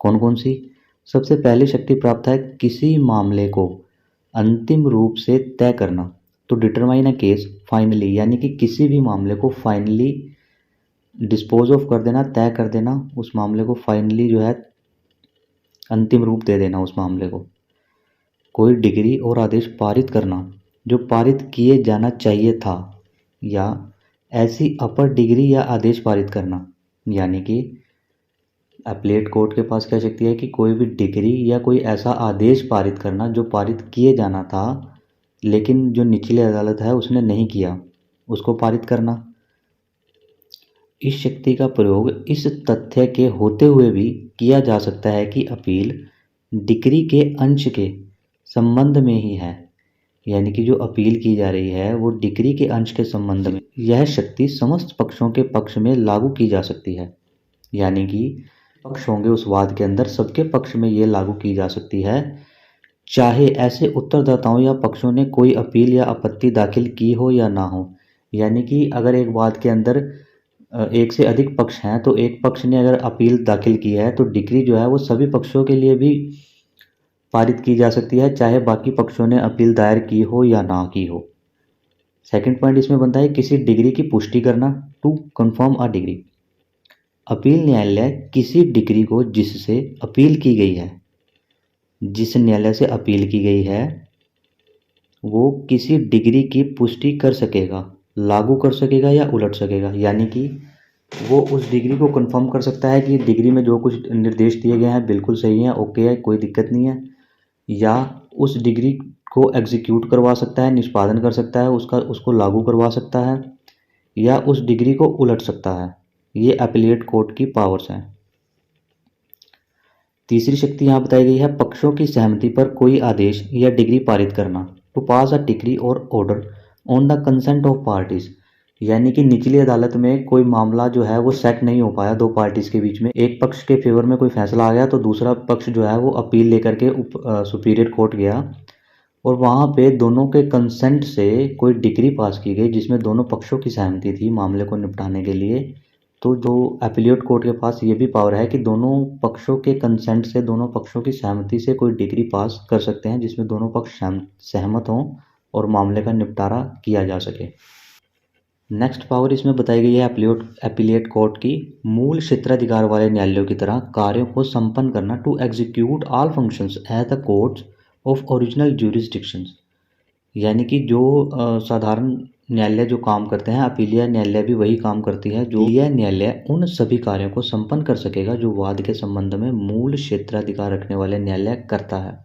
कौन कौन सी? सबसे पहली शक्ति प्राप्त है किसी मामले को अंतिम रूप से तय करना, तो डिटरमाइन अ केस फाइनली, यानी कि किसी भी मामले को फाइनली डिस्पोज ऑफ कर देना, तय कर देना, उस मामले को फाइनली जो है अंतिम रूप दे देना उस मामले को। कोई डिग्री और आदेश पारित करना जो पारित किए जाना चाहिए था, या ऐसी अपर डिग्री या आदेश पारित करना, यानी कि अपीलेट कोर्ट के पास क्या शक्ति है कि कोई भी डिग्री या कोई ऐसा आदेश पारित करना जो पारित किए जाना था लेकिन जो निचली अदालत है उसने नहीं किया, उसको पारित करना। इस शक्ति का प्रयोग इस तथ्य के होते हुए भी किया जा सकता है कि अपील डिग्री के अंश के संबंध में ही है, यानी कि जो अपील की जा रही है वो डिग्री के अंश के संबंध में। यह शक्ति समस्त पक्षों के पक्ष में लागू की जा सकती है, यानी कि पक्ष होंगे उस वाद के अंदर, सबके पक्ष में ये लागू की जा सकती है, चाहे ऐसे उत्तरदाताओं या पक्षों ने कोई अपील या आपत्ति दाखिल की हो या ना हो। यानी कि अगर एक वाद के अंदर एक से अधिक पक्ष हैं तो एक पक्ष ने अगर अपील दाखिल की है तो डिग्री जो है वो सभी पक्षों के लिए भी पारित की जा सकती है, चाहे बाकी पक्षों ने अपील दायर की हो या ना की हो। सेकंड पॉइंट इसमें बनता है किसी डिग्री की पुष्टि करना, to confirm a decree. Appeal न्यायालय किसी डिग्री को जिससे अपील की गई है, जिस न्यायालय से अपील की गई है वो किसी डिग्री की पुष्टि कर सकेगा, लागू कर सकेगा या उलट सकेगा। यानी कि वो उस डिग्री को कंफर्म कर सकता है कि डिग्री में जो कुछ निर्देश दिए गए हैं बिल्कुल सही है, ओके है, कोई दिक्कत नहीं है, या उस डिग्री को एग्जीक्यूट करवा सकता है, निष्पादन कर सकता है, उसको लागू करवा सकता है, या उस डिग्री को उलट सकता है। ये अपीलेट कोर्ट की पावर्स हैं। तीसरी शक्ति यहाँ बताई गई है पक्षों की सहमति पर कोई आदेश या डिग्री पारित करना, टू पास अ डिग्री और order on the consent of parties. यानी कि निचली अदालत में कोई मामला जो है वो सेट नहीं हो पाया दो पार्टीज के बीच में, एक पक्ष के फेवर में कोई फैसला आ गया तो दूसरा पक्ष जो है वो अपील लेकर के सुपीरियर कोर्ट गया और वहाँ पे दोनों के कंसेंट से कोई डिग्री पास की गई जिसमें दोनों पक्षों की सहमति थी मामले को निपटाने के लिए। तो जो अपीलेट कोर्ट के पास ये भी पावर है कि दोनों पक्षों के कंसेंट से, दोनों पक्षों की सहमति से कोई डिग्री पास कर सकते हैं जिसमें दोनों पक्ष सहमत हों और मामले का निपटारा किया जा सके। नेक्स्ट पावर इसमें बताई गई है अपीलेट कोर्ट की मूल क्षेत्राधिकार वाले न्यायालयों की तरह कार्यों को संपन्न करना, to execute all functions as the courts of original jurisdictions. यानी कि जो साधारण न्यायालय जो काम करते हैं, अपीलीय न्यायालय भी वही काम करती है। जो यह न्यायालय उन सभी कार्यों को संपन्न कर सकेगा जो वाद के संबंध में मूल क्षेत्राधिकार रखने वाले न्यायालय करता है।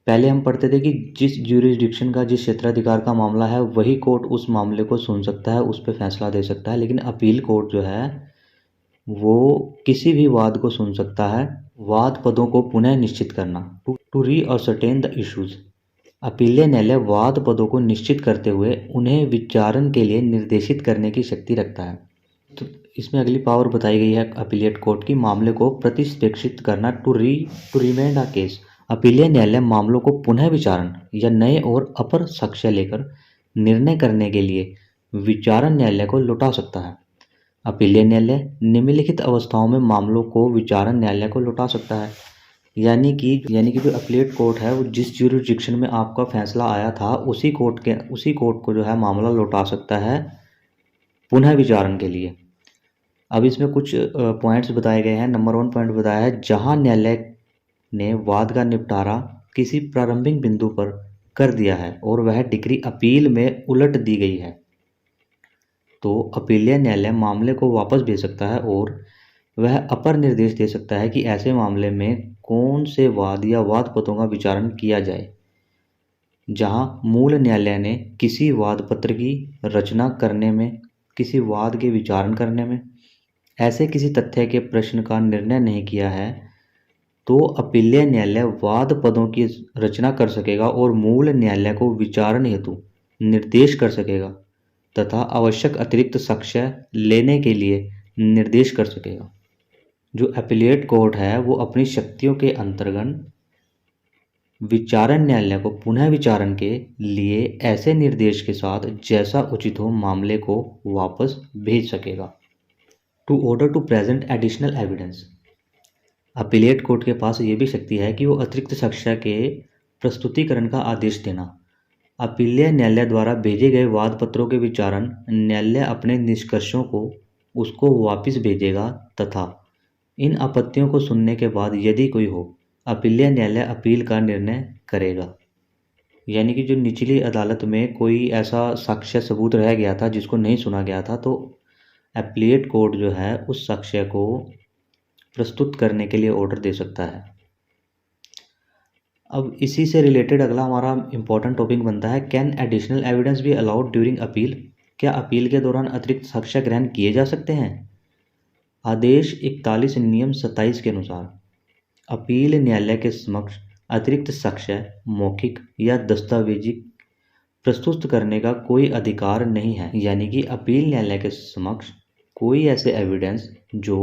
पहले हम पढ़ते थे कि जिस ज्यूरिसडिक्शन का, जिस क्षेत्राधिकार का मामला है वही कोर्ट उस मामले को सुन सकता है, उस पर फैसला दे सकता है, लेकिन अपील कोर्ट जो है वो किसी भी वाद को सुन सकता है। वाद पदों को पुनः निश्चित करना, टू रीअसर्टेन द इश्यूज। अपीलीय न्यायालय वाद पदों को निश्चित करते हुए उन्हें विचारण के लिए निर्देशित करने की शक्ति रखता है। तो इसमें अगली पावर बताई गई है अपीलेट कोर्ट की मामले को प्रतिष्पेक्षित करना, टू रिमेंड अ केस। अपीलीय न्यायालय मामलों को पुनः विचारण या नए और अपर साक्ष्य लेकर निर्णय करने के लिए विचारण न्यायालय को लौटा सकता है। अपीलीय न्यायालय निम्नलिखित अवस्थाओं में मामलों को विचारण न्यायालय को लौटा सकता है। यानी कि जो अपीलेट कोर्ट है वो जिस ज्यूरिसडिक्शन में आपका फैसला आया था उसी कोर्ट को जो है मामला लौटा सकता है पुनः विचारण के लिए। अब इसमें कुछ पॉइंट्स बताए गए हैं। नंबर 1 पॉइंट बताया है, जहां न्यायालय ने वाद का निपटारा किसी प्रारंभिक बिंदु पर कर दिया है और वह डिग्री अपील में उलट दी गई है, तो अपीलीय न्यायालय मामले को वापस भेज सकता है और वह अपर निर्देश दे सकता है कि ऐसे मामले में कौन से वाद या वाद पत्रों का विचारण किया जाए। जहां मूल न्यायालय ने किसी वाद पत्र की रचना करने में, किसी वाद के विचारण करने में ऐसे किसी तथ्य के प्रश्न का निर्णय नहीं किया है, तो अपीलीय न्यायालय वाद पदों की रचना कर सकेगा और मूल न्यायालय को विचारण हेतु निर्देश कर सकेगा तथा आवश्यक अतिरिक्त साक्ष्य लेने के लिए निर्देश कर सकेगा। जो अपीलेट कोर्ट है वो अपनी शक्तियों के अंतर्गत विचारण न्यायालय को पुनः विचारण के लिए ऐसे निर्देश के साथ जैसा उचित हो मामले को वापस भेज सकेगा। To order to present additional evidence, appellate court के पास ये भी शक्ति है कि वो अतिरिक्त साक्ष्य के प्रस्तुतिकरण का आदेश देना। अपीलीय न्यायालय द्वारा भेजे गए वाद पत्रों के विचारण न्यायालय अपने निष्कर्षों को उसको वापस भेजेगा तथा इन आपत्तियों को सुनने के बाद यदि कोई हो, अपीलीय न्यायालय अपील का निर्णय करेगा। यानी कि जो निचली अदालत में कोई ऐसा साक्ष्य सबूत रह गया था जिसको नहीं सुना गया था, तो अपीलेट कोर्ट जो है उस साक्ष्य को प्रस्तुत करने के लिए ऑर्डर दे सकता है। अब इसी से रिलेटेड अगला हमारा इंपॉर्टेंट टॉपिक बनता है, can additional evidence be allowed during appeal, क्या अपील के दौरान अतिरिक्त साक्ष्य ग्रहण किए जा सकते हैं। आदेश 41 नियम 27 के अनुसार अपील न्यायालय के समक्ष अतिरिक्त साक्ष्य मौखिक या दस्तावेजी प्रस्तुत करने का कोई अधिकार नहीं है। यानी कि अपील न्यायालय के समक्ष कोई ऐसे एविडेंस जो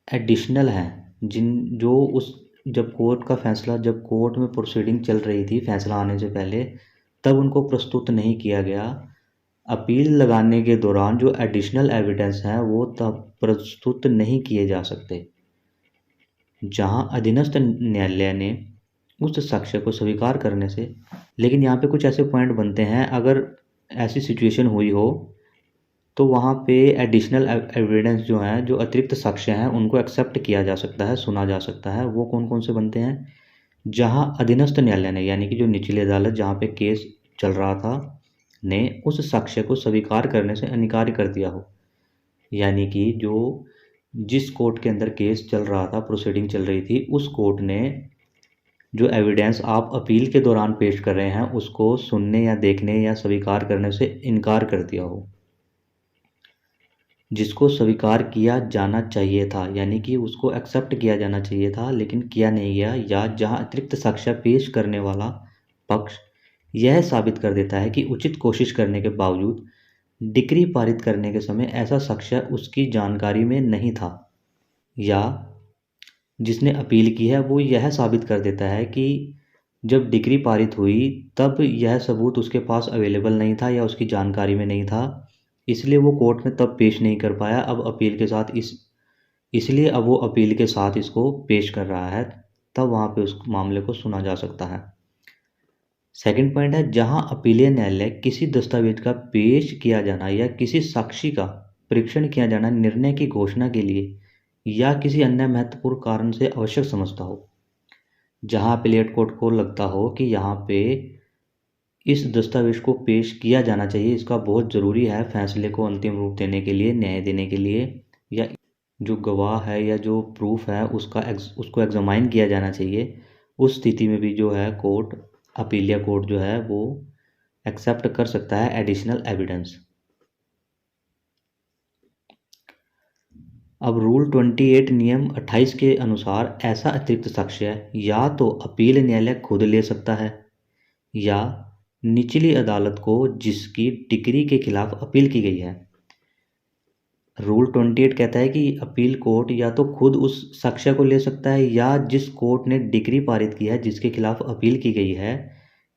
एडिशनल हैं, जब कोर्ट में प्रोसीडिंग चल रही थी फैसला आने से पहले, तब उनको प्रस्तुत नहीं किया गया। अपील लगाने के दौरान जो एडिशनल एविडेंस हैं वो तब प्रस्तुत नहीं किए जा सकते जहां अधीनस्थ न्यायालय ने उस साक्ष्य को स्वीकार करने से। लेकिन यहाँ पे कुछ ऐसे पॉइंट बनते हैं, अगर ऐसी सिचुएशन हुई हो तो वहाँ पे एडिशनल एविडेंस जो हैं, जो अतिरिक्त साक्ष्य हैं, उनको एक्सेप्ट किया जा सकता है, सुना जा सकता है। वो कौन कौन से बनते हैं, जहाँ अधीनस्थ न्यायालय ने, यानी कि जो निचली अदालत जहाँ पे केस चल रहा था, ने उस साक्ष्य को स्वीकार करने से इनकार कर दिया हो। यानी कि जिस कोर्ट के अंदर केस चल रहा था, प्रोसीडिंग चल रही थी, उस कोर्ट ने जो एविडेंस आप अपील के दौरान पेश कर रहे हैं उसको सुनने या देखने या स्वीकार करने से इनकार कर दिया हो, जिसको स्वीकार किया जाना चाहिए था, यानी कि उसको एक्सेप्ट किया जाना चाहिए था लेकिन किया नहीं गया, या जहां अतिरिक्त साक्ष्य पेश करने वाला पक्ष यह साबित कर देता है कि उचित कोशिश करने के बावजूद डिक्री पारित करने के समय ऐसा साक्ष्य उसकी जानकारी में नहीं था, या जिसने अपील की है वो यह साबित कर देता है कि जब डिक्री पारित हुई तब यह सबूत उसके पास अवेलेबल नहीं था या उसकी जानकारी में नहीं था, इसलिए वो कोर्ट में तब पेश नहीं कर पाया। अब अपील के साथ इसलिए अब वो अपील के साथ इसको पेश कर रहा है, तब वहाँ पे उस मामले को सुना जा सकता है। सेकंड पॉइंट है, जहां अपीलीय न्यायालय किसी दस्तावेज का पेश किया जाना या किसी साक्षी का परीक्षण किया जाना निर्णय की घोषणा के लिए या किसी अन्य महत्वपूर्ण कारण से आवश्यक समझता हो, जहां अपीलेट कोर्ट को लगता हो कि यहाँ पे इस दस्तावेज को पेश किया जाना चाहिए, इसका बहुत ज़रूरी है फैसले को अंतिम रूप देने के लिए, न्याय देने के लिए, या जो गवाह है या जो प्रूफ है उसको एग्जामाइन किया जाना चाहिए, उस स्थिति में भी जो है अपीलिया कोर्ट जो है वो एक्सेप्ट कर सकता है एडिशनल एविडेंस। अब रूल 28 नियम 28 के अनुसार ऐसा अतिरिक्त साक्ष्य या तो अपील न्यायालय खुद ले सकता है या निचली अदालत को जिसकी डिक्री के खिलाफ अपील की गई है। रूल 28 कहता है कि अपील कोर्ट या तो खुद उस साक्ष्य को ले सकता है या जिस कोर्ट ने डिक्री पारित की है जिसके खिलाफ अपील की गई है,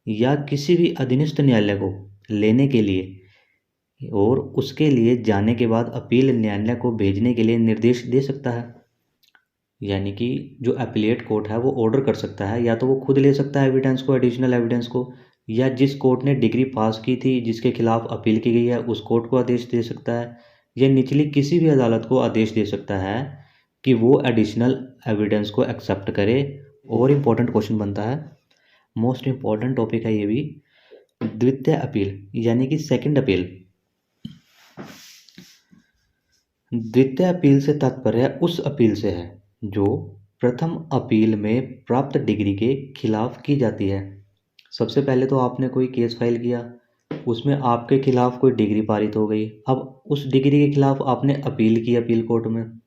या किसी भी अधीनस्थ न्यायालय को लेने के लिए और उसके लिए जाने के बाद अपील न्यायालय को भेजने के लिए निर्देश दे सकता है। यानी कि जो अपीलेट कोर्ट है वो ऑर्डर कर सकता है, या तो वो खुद ले सकता है एविडेंस को, एडिशनल एविडेंस को, या जिस कोर्ट ने डिग्री पास की थी जिसके खिलाफ अपील की गई है उस कोर्ट को आदेश दे सकता है, या निचली किसी भी अदालत को आदेश दे सकता है कि वो एडिशनल एविडेंस को एक्सेप्ट करे। और इम्पोर्टेंट क्वेश्चन बनता है, मोस्ट इम्पॉर्टेंट टॉपिक है ये भी, द्वितीय अपील यानी कि सेकंड अपील। द्वितीय अपील से तात्पर्य उस अपील से है जो प्रथम अपील में प्राप्त डिग्री के खिलाफ की जाती है। सबसे पहले तो आपने कोई केस फाइल किया, उसमें आपके खिलाफ कोई डिग्री पारित हो गई, अब उस डिग्री के खिलाफ आपने अपील की अपील कोर्ट में,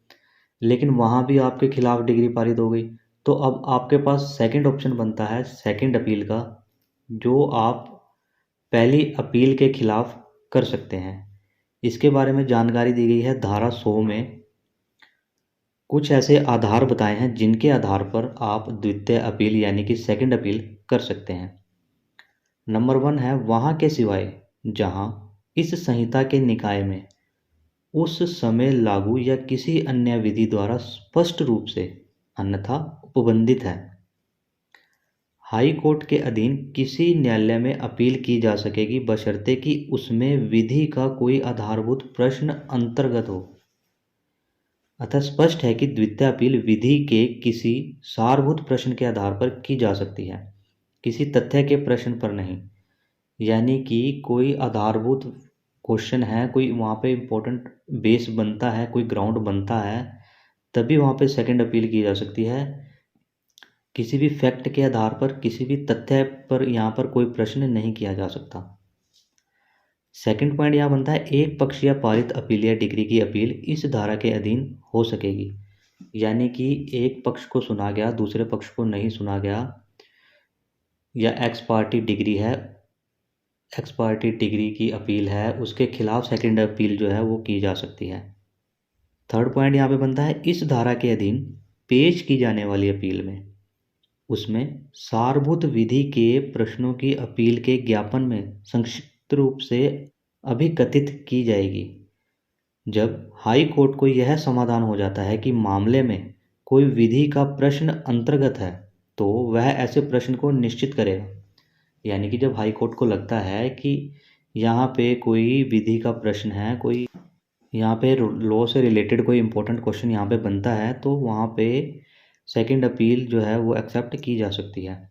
लेकिन वहाँ भी आपके खिलाफ डिग्री पारित हो गई, तो अब आपके पास सेकंड ऑप्शन बनता है सेकंड अपील का, जो आप पहली अपील के खिलाफ कर सकते हैं। इसके बारे में जानकारी दी गई है धारा 100 में। कुछ ऐसे आधार बताए हैं जिनके आधार पर आप द्वितीय अपील यानी कि सेकंड अपील कर सकते हैं। नंबर 1 है वहाँ के सिवाय जहाँ इस संहिता के निकाय में उस समय लागू या किसी अन्य विधि द्वारा स्पष्ट रूप से अन्यथा उपबंधित है। हाई कोर्ट के अधीन किसी न्यायालय में अपील की जा सकेगी बशर्ते कि उसमें विधि का कोई आधारभूत प्रश्न अंतर्गत हो। अतः स्पष्ट है कि द्वितीय अपील विधि के किसी सारभूत प्रश्न के आधार पर की जा सकती है, किसी तथ्य के प्रश्न पर नहीं। यानी कि कोई आधारभूत क्वेश्चन है, कोई वहाँ पे इम्पोर्टेंट बेस बनता है, कोई ग्राउंड बनता है, तभी वहाँ पे सेकंड अपील की जा सकती है। किसी भी फैक्ट के आधार पर, किसी भी तथ्य पर यहाँ पर कोई प्रश्न नहीं किया जा सकता। सेकंड पॉइंट यहाँ बनता है एक पक्षीय पारित अपील या डिग्री की अपील इस धारा के अधीन हो सकेगी। यानी कि एक पक्ष को सुना गया, दूसरे पक्ष को नहीं सुना गया, या एक्स पार्टी डिग्री है, एक्स पार्टी डिग्री की अपील है, उसके खिलाफ सेकंड अपील जो है वो की जा सकती है। थर्ड पॉइंट यहाँ पे बनता है इस धारा के अधीन पेश की जाने वाली अपील में उसमें सारभूत विधि के प्रश्नों की अपील के ज्ञापन में संक्षिप्त रूप से अभिकथित की जाएगी। जब हाई कोर्ट को यह समाधान हो जाता है कि मामले में कोई विधि का प्रश्न अंतर्गत है, तो वह ऐसे प्रश्न को निश्चित करेगा। यानी कि जब हाई कोर्ट को लगता है कि यहाँ पे कोई विधि का प्रश्न है, कोई यहाँ पे लॉ से रिलेटेड कोई इम्पोर्टेंट क्वेश्चन यहाँ पे बनता है, तो वहाँ पे सेकंड अपील जो है वो एक्सेप्ट की जा सकती है।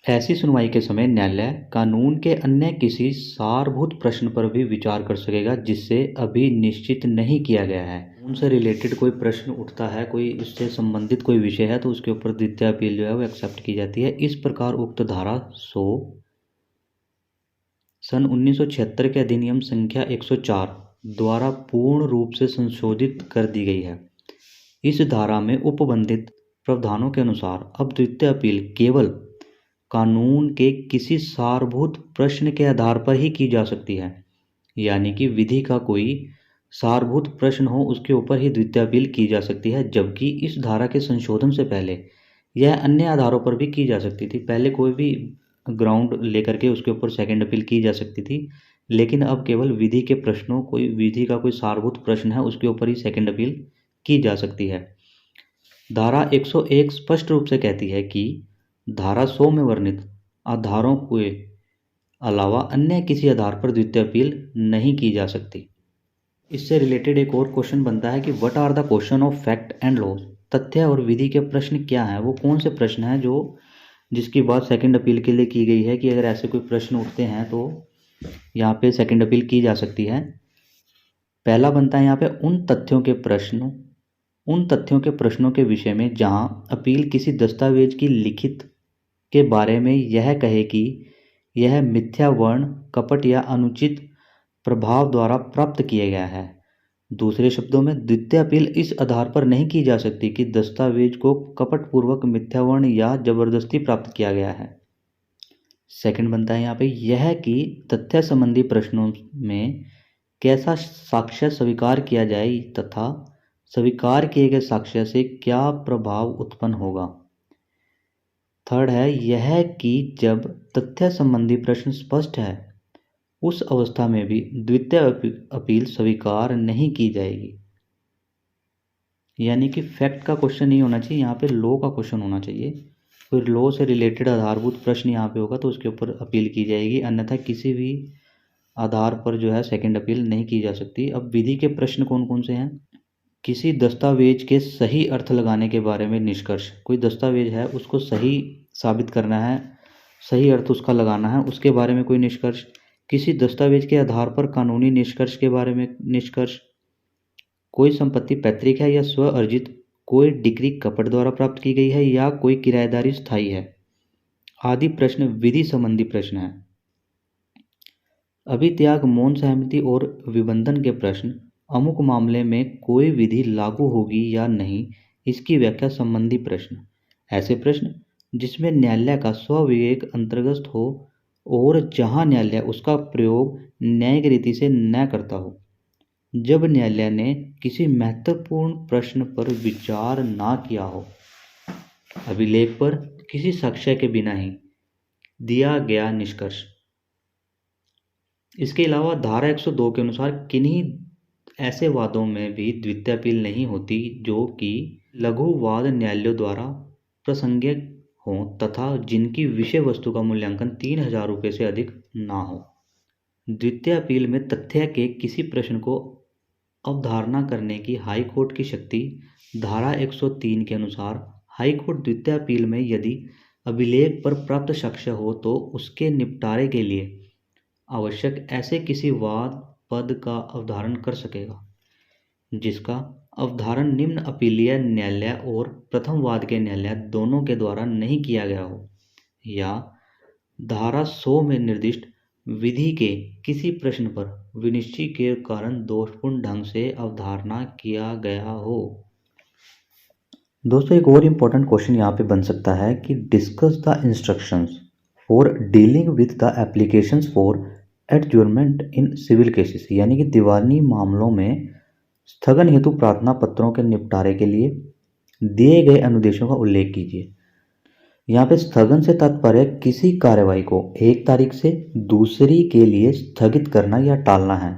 ऐसी सुनवाई के समय न्यायालय कानून के अन्य किसी सारभूत प्रश्न पर भी विचार कर सकेगा जिससे अभी निश्चित नहीं किया गया है। उनसे रिलेटेड कोई प्रश्न उठता है, कोई इससे संबंधित कोई विषय है, तो उसके ऊपर द्वितीय अपील जो है वो एक्सेप्ट की जाती है। इस प्रकार उक्त धारा 100 सन 1976 के अधिनियम संख्या 104 द्वारा पूर्ण रूप से संशोधित कर दी गई है। इस धारा में उपबंधित प्रावधानों के अनुसार अब द्वितीय अपील केवल कानून के किसी सारभूत प्रश्न के आधार पर ही की जा सकती है। यानी कि विधि का कोई सारभूत प्रश्न हो उसके ऊपर ही द्वितीय अपील की जा सकती है, जबकि इस धारा के संशोधन से पहले यह अन्य आधारों पर भी की जा सकती थी। पहले कोई भी ग्राउंड लेकर के उसके ऊपर सेकंड अपील की जा सकती थी, लेकिन अब केवल विधि के प्रश्नों, कोई विधि का कोई सारभूत प्रश्न है उसके ऊपर ही सेकंड अपील की जा सकती है। धारा 101 स्पष्ट रूप से कहती है कि धारा 100 में वर्णित आधारों के अलावा अन्य किसी आधार पर द्वितीय अपील नहीं की जा सकती। इससे रिलेटेड एक और क्वेश्चन बनता है कि what are the question of fact and law. तथ्य और विधि के प्रश्न क्या हैं, वो कौन से प्रश्न हैं जो जिसकी बात सेकंड अपील के लिए की गई है कि अगर ऐसे कोई प्रश्न उठते हैं तो यहाँ पे सेकंड अपील की जा सकती है। पहला बनता है यहाँ पे उन तथ्यों के प्रश्नों के विषय में जहाँ अपील किसी दस्तावेज की लिखित के बारे में यह कहे कि यह मिथ्या वर्ण, कपट या अनुचित प्रभाव द्वारा प्राप्त किया गया है। दूसरे शब्दों में द्वितीय अपील इस आधार पर नहीं की जा सकती कि दस्तावेज को कपटपूर्वक मिथ्या वर्ण या जबरदस्ती प्राप्त किया गया है। सेकंड बनता है यहाँ पे यह कि तथ्य संबंधी प्रश्नों में कैसा साक्ष्य स्वीकार किया जाए तथा स्वीकार किए गए साक्ष्य से क्या प्रभाव उत्पन्न होगा। थर्ड है यह कि जब तथ्य संबंधी प्रश्न स्पष्ट है उस अवस्था में भी द्वितीय अपील स्वीकार नहीं की जाएगी। यानी कि फैक्ट का क्वेश्चन नहीं होना चाहिए, यहाँ पे लॉ का क्वेश्चन होना चाहिए। कोई लॉ से रिलेटेड आधारभूत प्रश्न यहाँ पे होगा तो उसके ऊपर अपील की जाएगी, अन्यथा किसी भी आधार पर जो है सेकंड अपील नहीं की जा सकती। अब विधि के प्रश्न कौन कौन से हैं? किसी दस्तावेज के सही अर्थ लगाने के बारे में निष्कर्ष। कोई दस्तावेज है उसको सही साबित करना है, सही अर्थ उसका लगाना है, उसके बारे में कोई निष्कर्ष। किसी दस्तावेज के आधार पर कानूनी निष्कर्ष के बारे में निष्कर्ष। कोई संपत्ति पैतृक है या स्व अर्जित, कोई डिग्री कपट द्वारा प्राप्त की गई है या कोई किराएदारी स्थायी है, आदि प्रश्न विधि संबंधी प्रश्न है। अभित्याग, मौन सहमति और विबंधन के प्रश्न। अमुक मामले में कोई विधि लागू होगी या नहीं, इसकी व्याख्या संबंधी प्रश्न। ऐसे प्रश्न जिसमें न्यायालय का स्वविवेक अंतर्गत हो और जहां न्यायालय उसका प्रयोग न्यायिक रीति से न करता हो। जब न्यायालय ने किसी महत्वपूर्ण प्रश्न पर विचार ना किया हो, अभिलेख पर किसी साक्ष्य के बिना ही दिया गया निष्कर्ष। इसके अलावा धारा 102 के अनुसार किन्हीं ऐसे वादों में भी द्वितीय अपील नहीं होती जो कि लघु वाद न्यायालयों द्वारा प्रासंगिक हों तथा जिनकी विषय वस्तु का मूल्यांकन 3,000 रुपये से अधिक ना हो। द्वितीय अपील में तथ्य के किसी प्रश्न को अवधारणा करने की हाई कोर्ट की शक्ति। धारा 103 के अनुसार हाई कोर्ट द्वितीय अपील में यदि अभिलेख पर प्राप्त साक्ष्य हो तो उसके निपटारे के लिए आवश्यक ऐसे किसी वाद पद का अवधारण कर सकेगा जिसका अवधारण निम्न अपीलीय न्यायालय और प्रथम वाद के न्यायालय दोनों के द्वारा नहीं किया गया हो, या धारा 100 में निर्दिष्ट विधि के किसी प्रश्न पर विनिश्चय के कारण दोषपूर्ण ढंग से अवधारणा किया गया हो। दोस्तों एक और इम्पोर्टेंट क्वेश्चन यहाँ पे बन सकता है कि discuss the instructions for dealing with the applications for adjournment in civil cases. यानी कि दीवानी मामलों में स्थगन हेतु प्रार्थना पत्रों के निपटारे के लिए दिए गए अनुदेशों का उल्लेख कीजिए। यहाँ पे स्थगन से तात्पर्य किसी कार्यवाही को एक तारीख से दूसरी के लिए स्थगित करना या टालना है।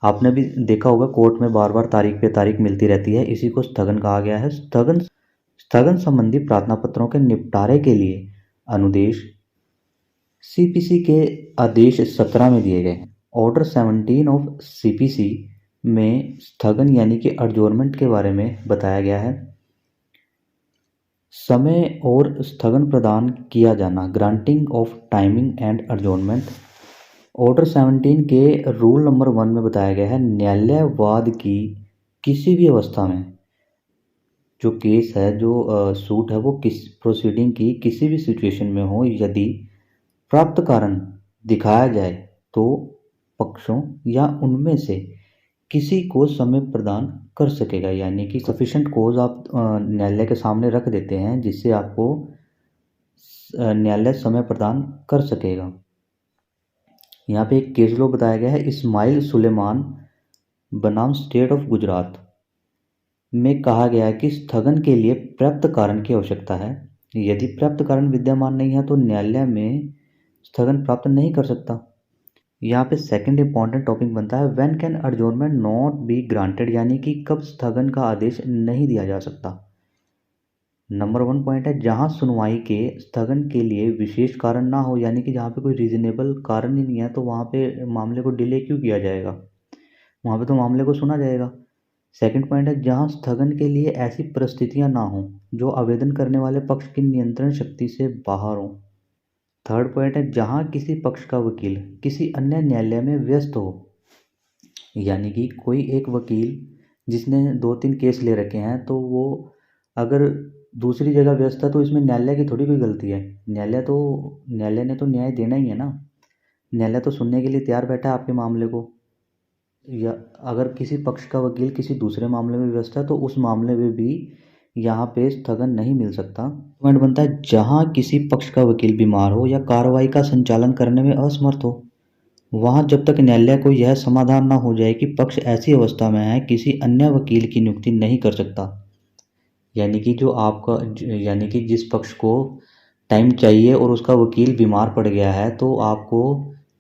आपने भी देखा होगा कोर्ट में बार बार तारीख पे तारीख मिलती रहती है, इसी को स्थगन कहा गया है। स्थगन संबंधी प्रार्थना पत्रों के निपटारे के लिए अनुदेश सीपीसी के आदेश 17 में दिए गए। ऑर्डर 17 ऑफ सीपीसी में स्थगन यानी कि एडजोर्नमेंट के बारे में बताया गया है। समय और स्थगन प्रदान किया जाना, granting of timing and adjournment. Order 17 के रूल नंबर 1 में बताया गया है न्यायालय वाद की किसी भी अवस्था में जो केस है, जो सूट है, वो किस प्रोसीडिंग की किसी भी सिचुएशन में हो, यदि प्राप्त कारण दिखाया जाए तो पक्षों या उनमें से किसी को समय प्रदान कर सकेगा। यानी कि सफिशेंट कोज आप न्यायालय के सामने रख देते हैं जिससे आपको न्यायालय समय प्रदान कर सकेगा। यहाँ पे एक केस लॉ बताया गया है इस्माइल सुलेमान बनाम स्टेट ऑफ गुजरात में कहा गया है कि स्थगन के लिए पर्याप्त कारण की आवश्यकता है। यदि पर्याप्त कारण विद्यमान नहीं है तो न्यायालय में स्थगन प्राप्त नहीं कर सकता। यहाँ पे सेकंड इंपॉर्टेंट टॉपिक बनता है when can adjournment not be granted, यानी कि कब स्थगन का आदेश नहीं दिया जा सकता। नंबर 1 पॉइंट है जहाँ सुनवाई के स्थगन के लिए विशेष कारण ना हो, यानी कि जहाँ पे कोई रीजनेबल कारण ही नहीं है तो वहाँ पे मामले को डिले क्यों किया जाएगा, वहाँ पे तो मामले को सुना जाएगा। सेकंड पॉइंट है जहाँ स्थगन के लिए ऐसी परिस्थितियाँ ना हो जो आवेदन करने वाले पक्ष की नियंत्रण शक्ति से बाहर हो। थर्ड पॉइंट है जहाँ किसी पक्ष का वकील किसी अन्य न्यायालय में व्यस्त हो, यानी कि कोई एक वकील जिसने 2-3 केस ले रखे हैं तो वो अगर दूसरी जगह व्यस्त है तो इसमें न्यायालय की थोड़ी कोई गलती है। न्यायालय ने तो न्याय देना ही है ना, न्यायालय तो सुनने के लिए तैयार बैठा है आपके मामले को। या अगर किसी पक्ष का वकील किसी दूसरे मामले में व्यस्त है तो उस मामले में भी यहाँ पे स्थगन नहीं मिल सकता। पॉइंट बनता है जहाँ किसी पक्ष का वकील बीमार हो या कार्रवाई का संचालन करने में असमर्थ हो, वहाँ जब तक न्यायालय को यह समाधान न हो जाए कि पक्ष ऐसी अवस्था में है किसी अन्य वकील की नियुक्ति नहीं कर सकता। यानी कि यानी कि जिस पक्ष को टाइम चाहिए और उसका वकील बीमार पड़ गया है तो आपको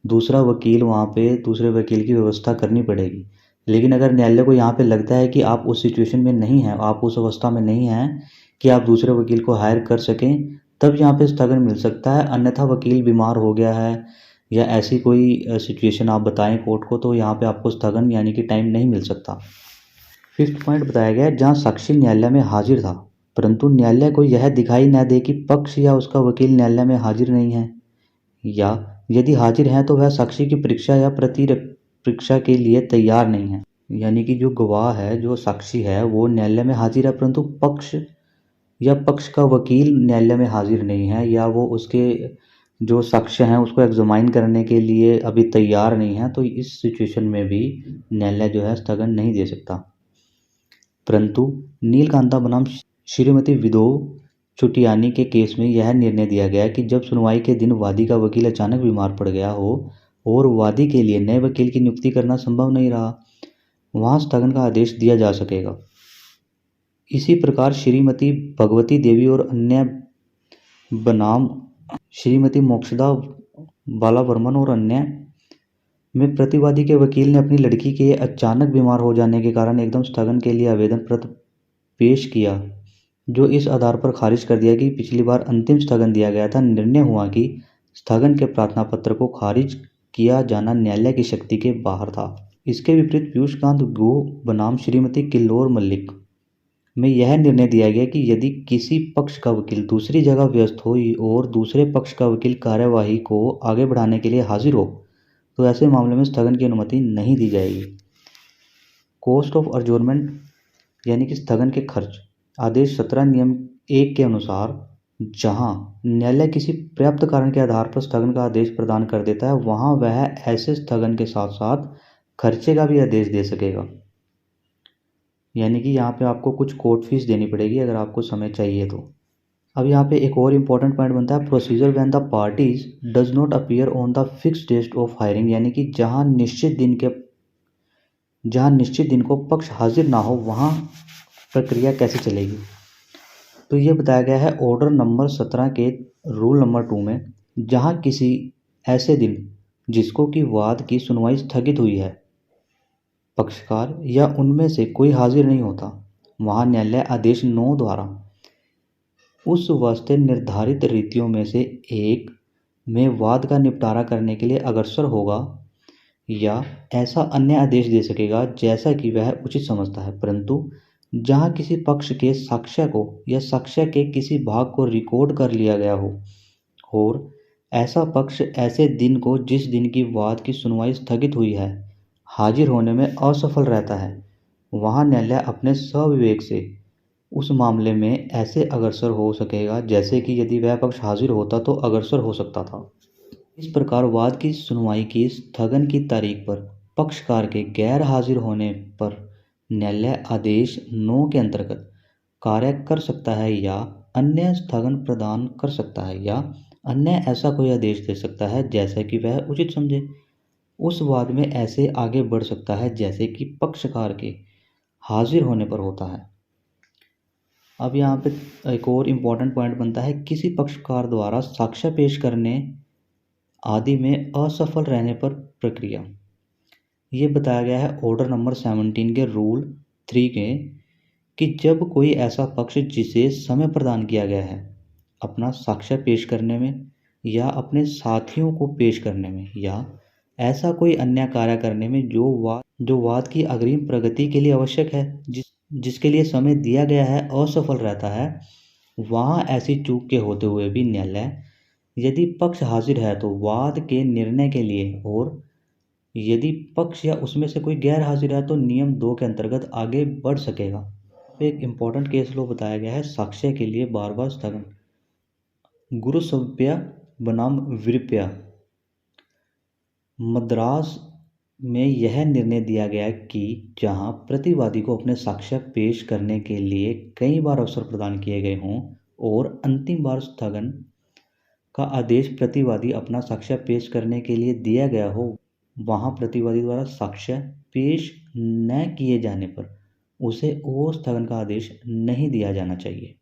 दूसरा वकील वहाँ पे दूसरे वकील की व्यवस्था करनी पड़ेगी। लेकिन अगर न्यायालय को यहाँ पे लगता है कि आप उस सिचुएशन में नहीं हैं, आप उस अवस्था में नहीं हैं कि आप दूसरे वकील को हायर कर सकें, तब यहाँ पे स्थगन मिल सकता है। अन्यथा वकील बीमार हो गया है या ऐसी कोई सिचुएशन आप बताएं कोर्ट को, तो यहाँ पे आपको स्थगन यानी कि टाइम नहीं मिल सकता। फिफ्थ पॉइंट बताया गया है, जहाँ साक्षी न्यायालय में हाजिर था परंतु न्यायालय को यह दिखाई न दे कि पक्ष या उसका वकील न्यायालय में हाजिर नहीं है, या यदि हाजिर हैं तो वह साक्षी की परीक्षा या परीक्षा के लिए तैयार नहीं है। यानी कि जो गवाह है, जो साक्षी है, वो न्यायालय में हाजिर है परंतु पक्ष या पक्ष का वकील न्यायालय में हाजिर नहीं है, या वो उसके जो साक्ष्य हैं उसको एग्जामाइन करने के लिए अभी तैयार नहीं है, तो इस सिचुएशन में भी न्यायालय जो है स्थगन नहीं दे सकता। परंतु नीलकांता बनाम श्रीमती विदो चुटियानी के केस में यह निर्णय दिया गया कि जब सुनवाई के दिन वादी का वकील अचानक बीमार पड़ गया हो और वादी के लिए नए वकील की नियुक्ति करना संभव नहीं रहा, वहां स्थगन का आदेश दिया जा सकेगा। इसी प्रकार श्रीमती भगवती देवी और अन्य बनाम श्रीमती मोक्षदा बालावर्मन और अन्य में प्रतिवादी के वकील ने अपनी लड़की के अचानक बीमार हो जाने के कारण एकदम स्थगन के लिए आवेदन पत्र पेश किया, जो इस आधार पर खारिज कर दिया कि पिछली बार अंतिम स्थगन दिया गया था। निर्णय हुआ कि स्थगन के प्रार्थना पत्र को खारिज किया जाना न्यायालय की शक्ति के बाहर था। इसके विपरीत पीयूषकांत गुह बनाम श्रीमती किल्लोर मल्लिक में यह निर्णय दिया गया कि यदि किसी पक्ष का वकील दूसरी जगह व्यस्त हो और दूसरे पक्ष का वकील कार्यवाही को आगे बढ़ाने के लिए हाजिर हो तो ऐसे मामले में स्थगन की अनुमति नहीं दी जाएगी। कॉस्ट ऑफ अडजोर्नमेंट यानी कि स्थगन के खर्च। आदेश 17 नियम 1 के अनुसार जहां न्यायालय किसी पर्याप्त कारण के आधार पर स्थगन का आदेश प्रदान कर देता है, वहां वह ऐसे स्थगन के साथ साथ खर्चे का भी आदेश दे सकेगा। यानी कि यहाँ पे आपको कुछ कोर्ट फीस देनी पड़ेगी अगर आपको समय चाहिए तो। अब यहाँ पे एक और इम्पोर्टेंट पॉइंट बनता है, procedure when the parties does not appear on the fixed date of hearing. यानी कि जहाँ निश्चित दिन को पक्ष हाजिर ना हो वहाँ प्रक्रिया कैसे चलेगी। तो ये बताया गया है ऑर्डर नंबर 17 के रूल नंबर 2 में, जहाँ किसी ऐसे दिन जिसको कि वाद की सुनवाई स्थगित हुई है, पक्षकार या उनमें से कोई हाजिर नहीं होता, वहाँ न्यायालय आदेश 9 द्वारा उस वास्ते निर्धारित रीतियों में से एक में वाद का निपटारा करने के लिए अग्रसर होगा या ऐसा अन्य आदेश दे सकेगा जैसा कि वह उचित समझता है। परंतु जहाँ किसी पक्ष के साक्ष्य को या साक्ष्य के किसी भाग को रिकॉर्ड कर लिया गया हो और ऐसा पक्ष ऐसे दिन को जिस दिन की वाद की सुनवाई स्थगित हुई है हाजिर होने में असफल रहता है, वहाँ न्यायालय अपने स्वविवेक से उस मामले में ऐसे अग्रसर हो सकेगा जैसे कि यदि वह पक्ष हाजिर होता तो अग्रसर हो सकता था। इस प्रकार वाद की सुनवाई की स्थगन की तारीख पर पक्षकार के गैर हाजिर होने पर न्यायालय आदेश 9 के अंतर्गत कार्य कर सकता है या अन्य स्थगन प्रदान कर सकता है या अन्य ऐसा कोई आदेश दे सकता है जैसा कि वह उचित समझे। उस वाद में ऐसे आगे बढ़ सकता है जैसे कि पक्षकार के हाजिर होने पर होता है। अब यहाँ पे एक और इम्पोर्टेंट पॉइंट बनता है, किसी पक्षकार द्वारा साक्ष्य पेश करने आदि में असफल रहने पर प्रक्रिया। ये बताया गया है ऑर्डर नंबर 17 के रूल 3 के कि जब कोई ऐसा पक्ष जिसे समय प्रदान किया गया है अपना साक्ष्य पेश करने में या अपने साथियों को पेश करने में या ऐसा कोई अन्य कार्य करने में जो वाद की अग्रिम प्रगति के लिए आवश्यक है, जिसके लिए समय दिया गया है, असफल रहता है, वहाँ ऐसी चूक के होते हुए भी न्यायालय यदि पक्ष हाजिर है तो वाद के निर्णय के लिए और यदि पक्ष या उसमें से कोई गैर हाजिर है तो नियम 2 के अंतर्गत आगे बढ़ सकेगा। एक इम्पोर्टेंट केस लो बताया गया है साक्ष्य के लिए बार बार स्थगन। गुरुसव्या बनाम विरप्या मद्रास में यह निर्णय दिया गया कि जहां प्रतिवादी को अपने साक्ष्य पेश करने के लिए कई बार अवसर प्रदान किए गए हों और अंतिम बार स्थगन का आदेश प्रतिवादी अपना साक्ष्य पेश करने के लिए दिया गया हो, वहां प्रतिवादी द्वारा साक्ष्य पेश न किए जाने पर उसे और स्थगन का आदेश नहीं दिया जाना चाहिए।